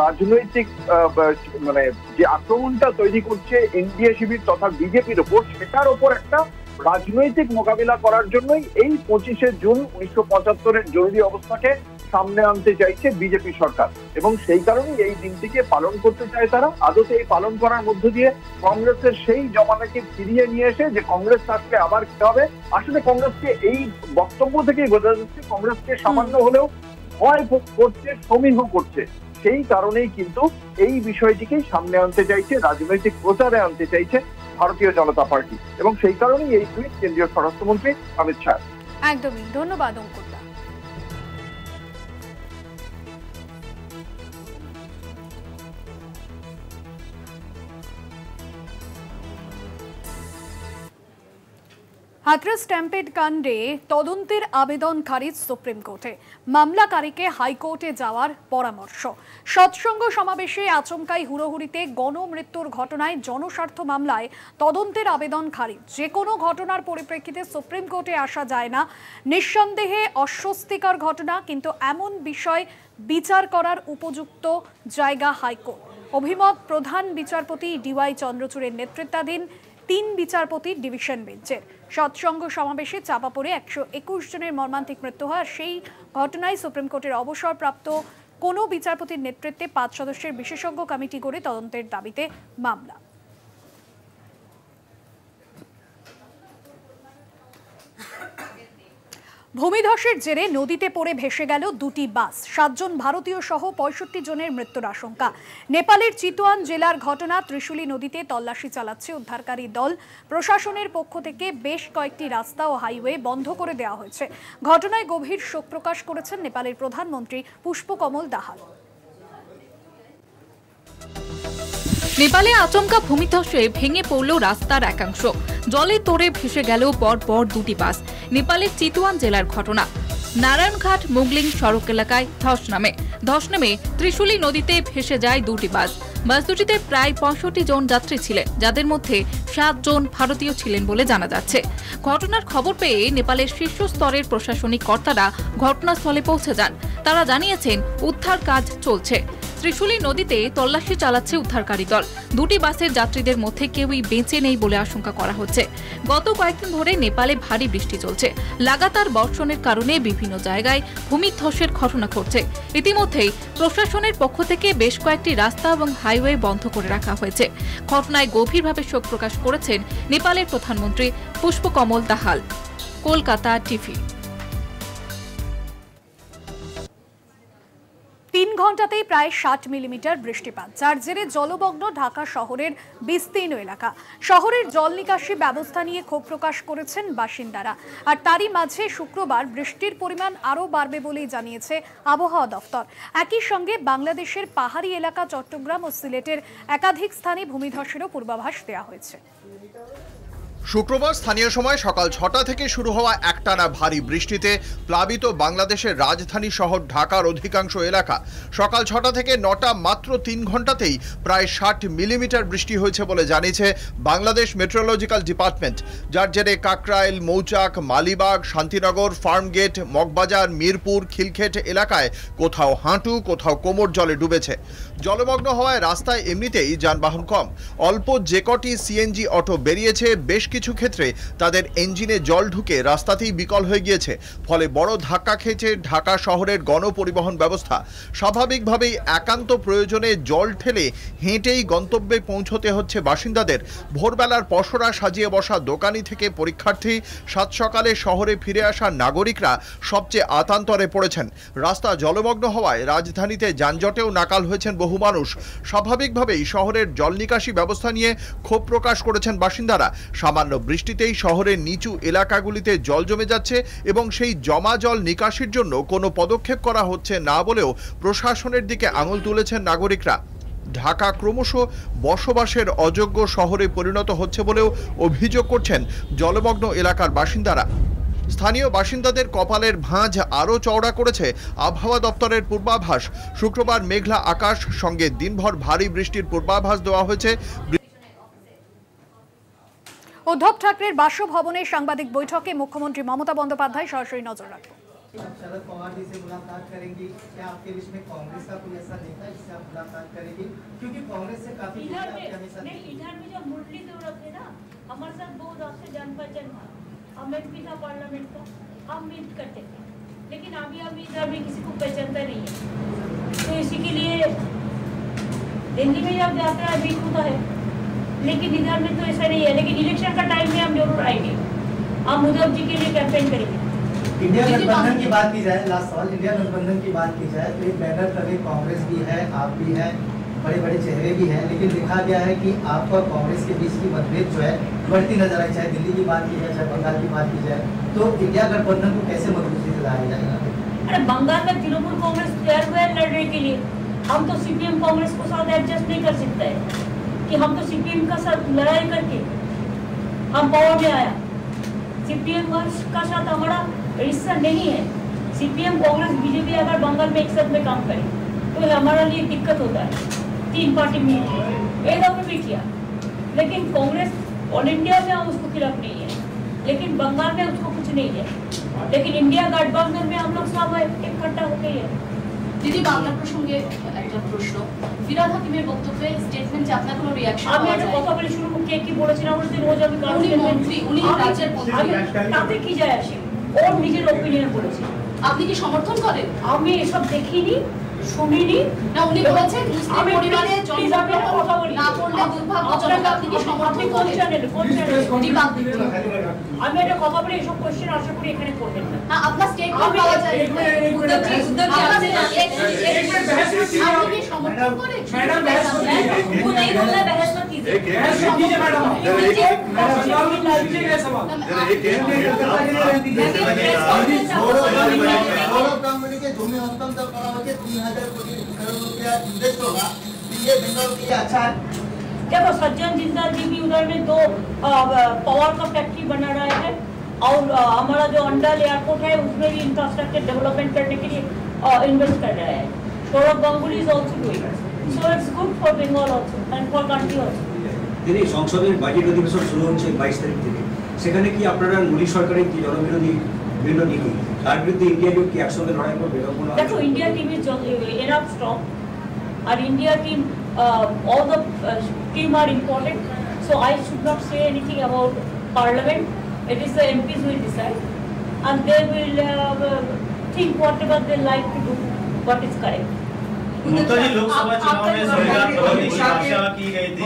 রাজনৈতিক মানে যে আক্রমণটা তৈরি করছে এনডিএ শিবির তথা বিজেপির ওপর, সেটার ওপর একটা রাজনৈতিক মোকাবিলা করার জন্যই এই 25শে জুন 1975-এর জরুরি অবস্থাকে সামনে আনতে চাইছে বিজেপি সরকার, এবং সেই কারণেই এই দিনটিকে পালন করতে চায় তারা। আদতে এই পালন করার মধ্য দিয়ে কংগ্রেসের সেই জমানাকে ফিরিয়ে নিয়ে এসে যে কংগ্রেস আসলে আবার কি হবে, আসলে কংগ্রেসকে এই বক্তব্য থেকেই বোঝা যাচ্ছে কংগ্রেসকে সামান্য হলেও ভয় করছে, সমীহ করছে। সেই কারণেই কিন্তু এই বিষয়টিকেই সামনে আনতে চাইছে, রাজনৈতিক প্রচারে আনতে চাইছে ভারতীয় জনতা পার্টি, এবং সেই কারণেই এই টুইট কেন্দ্রীয় স্বরাষ্ট্রমন্ত্রী অমিত শাহ। একদমই, ধন্যবাদ অঙ্কুর। হাথরস স্ট্যাম্পেড কাণ্ডে তদন্তের আবেদন খারিজ সুপ্রিম কোর্টে, মামলাকারীকে হাইকোর্টে যাওয়ার পরামর্শ। সৎসঙ্গ সমাবেশে আচমকাই হুড়োহুড়িতে গণমৃত্যুর ঘটনায় জনস্বার্থ মামলায় তদন্তের আবেদন খারিজ। যে কোনো ঘটনার পরিপ্রেক্ষিতে সুপ্রিম কোর্টে আসা যায় না, নিঃসন্দেহে অস্বস্তিকর ঘটনা, কিন্তু এমন বিষয় বিচার করার উপযুক্ত জায়গা হাইকোর্ট। অভিমত প্রধান বিচারপতি ডিওয়াই চন্দ্রচূড়ের নেতৃত্বাধীন 3 বিচারপতির ডিভিশন বেঞ্চের। সৎসঙ্গ সমাবেশে চাপা পড়ে 121 জনের মর্মান্তিক মৃত্যু হয়। সেই ঘটনায় সুপ্রিম কোর্টের অবসরপ্রাপ্ত কোনো বিচারপতির নেতৃত্বে 5 সদস্যের বিশেষজ্ঞ কমিটি করে তদন্তের দাবিতে মামলা। ভূমিধসের জেরে নদীতে পড়ে ভেসে গেল 2টি বাস। 7 জন ভারতীয় সহ 65 জনের মৃত্যুর আশঙ্কা। নেপালের চিতওয়ান জেলার ঘটনা। ত্রিশুলি নদীতে তল্লাশি চালাচ্ছে উদ্ধারকারী দল। প্রশাসনের পক্ষ থেকে বেশ কয়েকটি রাস্তা ও হাইওয়ে বন্ধ করে দেওয়া হয়েছে। ঘটনায় গভীর শোক প্রকাশ করেছেন নেপালের প্রধানমন্ত্রী পুষ্পকমল দাহাল। নেপালে আচমকা ভূমিধসে ভেঙে পড়ল রাস্তার একাংশ। জলে তোড়ে ভেসে গেল পরপর 2টি বাস। নেপালের চিতওয়ান জেলার ঘটনা। নারায়ণঘাট মুগলিং সড়ক এলাকায় ধস নামে ত্রিশুলি নদীতে ভেসে যায় 2টি বাস। বাস দুটিতে প্রায় 65 জন যাত্রী ছিলেন, যাদের মধ্যে 7 জন ভারতীয় ছিলেন বলে জানা যাচ্ছে। ঘটনার খবর পেয়ে নেপালের শীর্ষ স্তরের প্রশাসনিক কর্তারা ঘটনাস্থলে পৌঁছে যান। তারা জানিয়েছেন উদ্ধার কাজ চলছে। ত্রিশুলি নদীতে তল্লাশি চালাচ্ছে উদ্ধারকারী দল। 2টি বাসের যাত্রীদের মধ্যে কেউই বেঁচে নেই বলে আশঙ্কা করা হচ্ছে। গত কয়েকদিন ধরে নেপালে ভারী বৃষ্টি চলছে। লাগাতার বর্ষণের কারণে বিভিন্ন জায়গায় ভূমিধসের ঘটনা ঘটছে। ইতিমধ্যেই প্রশাসনের পক্ষ থেকে বেশ কয়েকটি রাস্তা এবং হাইওয়ে বন্ধ করে রাখা হয়েছে। ঘটনায় গভীরভাবে শোক প্রকাশ করেছেন নেপালের প্রধানমন্ত্রী পুষ্পকমল দাহাল। কলকাতা টিভি। 3 ঘন্টাতেই প্রায় 60 মিলিমিটার বৃষ্টিপাত, যার জেরে জলমগ্ন ঢাকা শহরের বিস্তীর্ণ এলাকা। শহরের জল নিকাশি ব্যবস্থা নিয়ে ক্ষোভ প্রকাশ করেছেন বাসিন্দারা। আর তারই মাঝে শুক্রবার বৃষ্টির পরিমাণ আরও বাড়বে বলেই জানিয়েছে আবহাওয়া দফতর। একই সঙ্গে বাংলাদেশের পাহাড়ি এলাকা চট্টগ্রাম ও সিলেটের একাধিক স্থানে ভূমিধসেরও পূর্বাভাস দেওয়া হয়েছে। শুক্রবার স্থানীয় সময় সকাল 6টা থেকে শুরু হওয়া একটানা ভারী বৃষ্টিতে প্লাবিত বাংলাদেশের রাজধানী শহর ঢাকার অধিকাংশ এলাকা। সকাল 6টা থেকে 9টা মাত্র 3 ঘন্টাতেই প্রায় 60 মিলিমিটার বৃষ্টি হয়েছে বলে জানিয়েছে বাংলাদেশ মেট্রোলজিক্যাল ডিপার্টমেন্ট, যার জেরে কাকরাইল, মৌচাক, মালিবাগ, শান্তিনগর, ফার্মগেট, মগবাজার, মিরপুর, খিলক্ষেত এলাকায় কোথাও হাঁটু, কোথাও কোমর জলে ডুবেছে। জলমগ্ন হওয়ায় রাস্তায় এমনিতেই যানবাহন কম। অল্প যে কটি সিএনজি অটো বেরিয়েছে, বেশ কিছু ক্ষেত্রে তাদের ইঞ্জিনে জল ঢুকে রাস্তাতেই বিকল হয়ে গিয়েছে। ফলে বড় ধাক্কা খেয়েছে ঢাকা শহরের গণপরিবহন ব্যবস্থা। স্বাভাবিকভাবেই একান্ত প্রয়োজনে জল ঠেলে হেঁটেই গন্তব্যে পৌঁছতে হচ্ছে বাসিন্দাদের। ভোরবেলার পসরা সাজিয়ে বসা দোকানি থেকে পরীক্ষার্থী, সাত সকালে শহরে ফিরে আসা নাগরিকরা সবচেয়ে আতান্তরে পড়েছেন। রাস্তা জলমগ্ন হওয়ায় রাজধানীতে যানজটেও নাকাল হয়েছেন বহু মানুষ। স্বাভাবিকভাবেই শহরের জল নিকাশি ব্যবস্থা নিয়ে ক্ষোভ প্রকাশ করেছেন বাসিন্দারা। সামান্য বৃষ্টিতেই শহরের নিচু এলাকাগুলিতে জল জমে যাচ্ছে এবং সেই জমা জল নিকাশির জন্য কোনো পদক্ষেপ করা হচ্ছে না বলেও প্রশাসনের দিকে আঙুল তুলেছেন নাগরিকরা। ঢাকা ক্রমশ বসবাসের অযোগ্য শহরে পরিণত হচ্ছে বলেও অভিযোগ করছেন জলমগ্ন এলাকার বাসিন্দারা। স্থানীয় বাসিন্দাদের কপালের ভাঁজ আরও চওড়া করেছে আবহাওয়া দপ্তরের পূর্বাভাস। শুক্রবার মেঘলা আকাশ সঙ্গে দিনভর ভারী বৃষ্টির পূর্বাভাস দেওয়া হয়েছে। উদ্ধব ঠাকরের বাসভবনে সাংবাদিক বৈঠকে মুখ্যমন্ত্রী মমতা বন্দ্যোপাধ্যায় সরাসরি নজর রাখবেন। शरद पवार जी से मुलाकात करेंगी, क्या आपके बीच में कांग्रेस का कोई ऐसा नेता है जिससे आप मुलाकात करेंगी, क्योंकि कांग्रेस से काफी इधर में जो मुरली देवरत है ना, हमारे साथ बहुत आपसे जान पहचान था, हम एमपी था पार्लियामेंट का, हम मीट करते थे, लेकिन अभी हम इधर में किसी को पहचानता नहीं है, तो इसी के लिए दिल्ली में जब जाते हैं मीट होता है, लेकिन इधर में तो ऐसा नहीं है। लेकिन इलेक्शन का टाइम में हम जरूर आएंगे, हम उद्धव जी के लिए कैंपेन करेंगे। इंडिया गठबंधन की बात की जाए, लास्ट सवाल, इंडिया गठबंधन की बात की जाए तो एक बैनर पर एक कांग्रेस भी है, आप भी हैं, बड़े बड़े चेहरे भी हैं, लेकिन देखा गया है कि आपको और कांग्रेस के बीच की मतभेद जो है बढ़ती नजर आई, चाहे दिल्ली की बात की जाए, चाहे बंगाल की बात की जाए, तो इंडिया गठबंधन को कैसे मजबूती से लाया जाएगा? अरे बंगाल में तृणमूल कांग्रेस तैयार हुआ है लड़ने के लिए, हम तो सीपीएम कांग्रेस को साथ एडजस्ट नहीं कर सकते है कि हम तो सीपीएम का साथ लड़ाई करके हम पावर में आया। सीपीएम का साथ हमारा रिश्ता नहीं है। सीपीएम कांग्रेस बीजेपी अगर बंगाल में एक साथ में काम करे तो हमारा लिए दिक्कत होता है। 3 पार्टी मिल भी किया, लेकिन कांग्रेस ऑल इंडिया में उसको खिलाफ नहीं है, लेकिन बंगाल में उसको कुछ नहीं है, लेकिन इंडिया गठबंधन में हम लोग सब इकट्ठा हो गए हैं। দিদি বাংলা প্রসঙ্গে একটা প্রশ্ন, ফিরহাদ হাকিমের বক্তব্যে স্টেটমেন্টে আপনার কোনো রিঅ্যাকশন? আমি একটা কথা বলি, শুরু কে কি বলেছেন আমাদের রোজ আমি মন্ত্রী, উনি রাজ্যের মন্ত্রী, তাতে কি যায় আসে, ওর নিজের ওপিনিয়ন বলেছে। আপনি কি সমর্থন করেন? আমি এসব দেখিনি, শুনিনি। না, উনি বলেছেন মুসলিম পরিবারে জন্মগ্রহণ কথা বলি না করলে দুর্ভাগ্যজনক। আপনি কি সমর্থন করেন? আমি একটা কথা বলি, এসব কোশ্চেন আশা করি এখানে করবেন না। না, আপনার স্টেটমেন্ট পাওয়া যায়। আপনি কি সমর্থন করেন? ম্যাডাম बहस मत कीजिए, वो नहीं बोला बहस मत कीजिए, बहस कीजिए मैडम। गौरव कंपनी के भूमि हस्तांतरण करा के 3000 करोड़ रुपया इन्वेस्ट होगा, ये बेंगल के लिए अच्छा है। देखो सज्जन जिंदाल जी भी उधर में 2 पावर का फैक्ट्री बना रहा है, और हमारा जो अंडल एयरपोर्ट है उसमें भी इंफ्रास्ट्रक्चर डेवलपमेंट करने के लिए इन्वेस्ट कर रहा है। Saurabh Ganguly is also doing, so it's good for Bengal also and for country also. দিদি, সংসদের বাজেট অধিবেশন শুরু হচ্ছে 22 তারিখ থেকে, সেখানে কি আপনারা মোদী সরকারের কি জনবিরোধী বিভিন্ন নীতি, তার বিরুদ্ধে ইন্ডিয়া জোট কি একসঙ্গে লড়াই করবে? দেখো India team is enough strong, আর India team all the team are important, so I should not say anything about parliament. It is the MPs who will decide, and they will think whatever they like to do, what is correct. जी, लोकसभा चुनाव में संविधान बदलने की आशा की गई थी,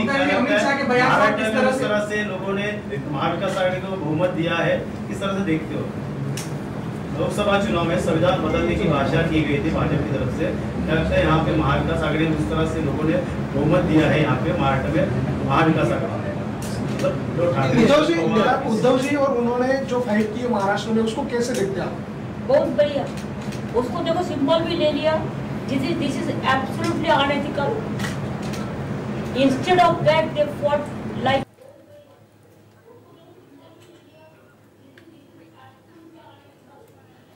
महाराष्ट्र में उस तरह से लोगों ने महाविकास आघाड़ी को बहुमत दिया है, किस तरह से देखते हो? लोकसभा चुनाव में संविधान बदलने की आशा की गई थी भाजपा की तरफ से, क्या लगता है यहाँ पे महाविकास आघाड़ी में उस तरह से लोगों ने बहुमत दिया है यहाँ पे महाराष्ट्र में महाविकास आघाड़ी? उद्धव जी और उन्होंने जो फाइट की महाराष्ट्र में, उसको कैसे देखते हैं आप? बहुत बढ़िया, उसको देखो सिंबल भी ले लिया, this is absolutely unethical. Instead of that they fought like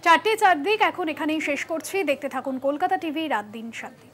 চারটে চারদিক এখন এখানেই শেষ করছি। দেখতে থাকুন কলকাতা টিভি, রাত দিন 7 দিন।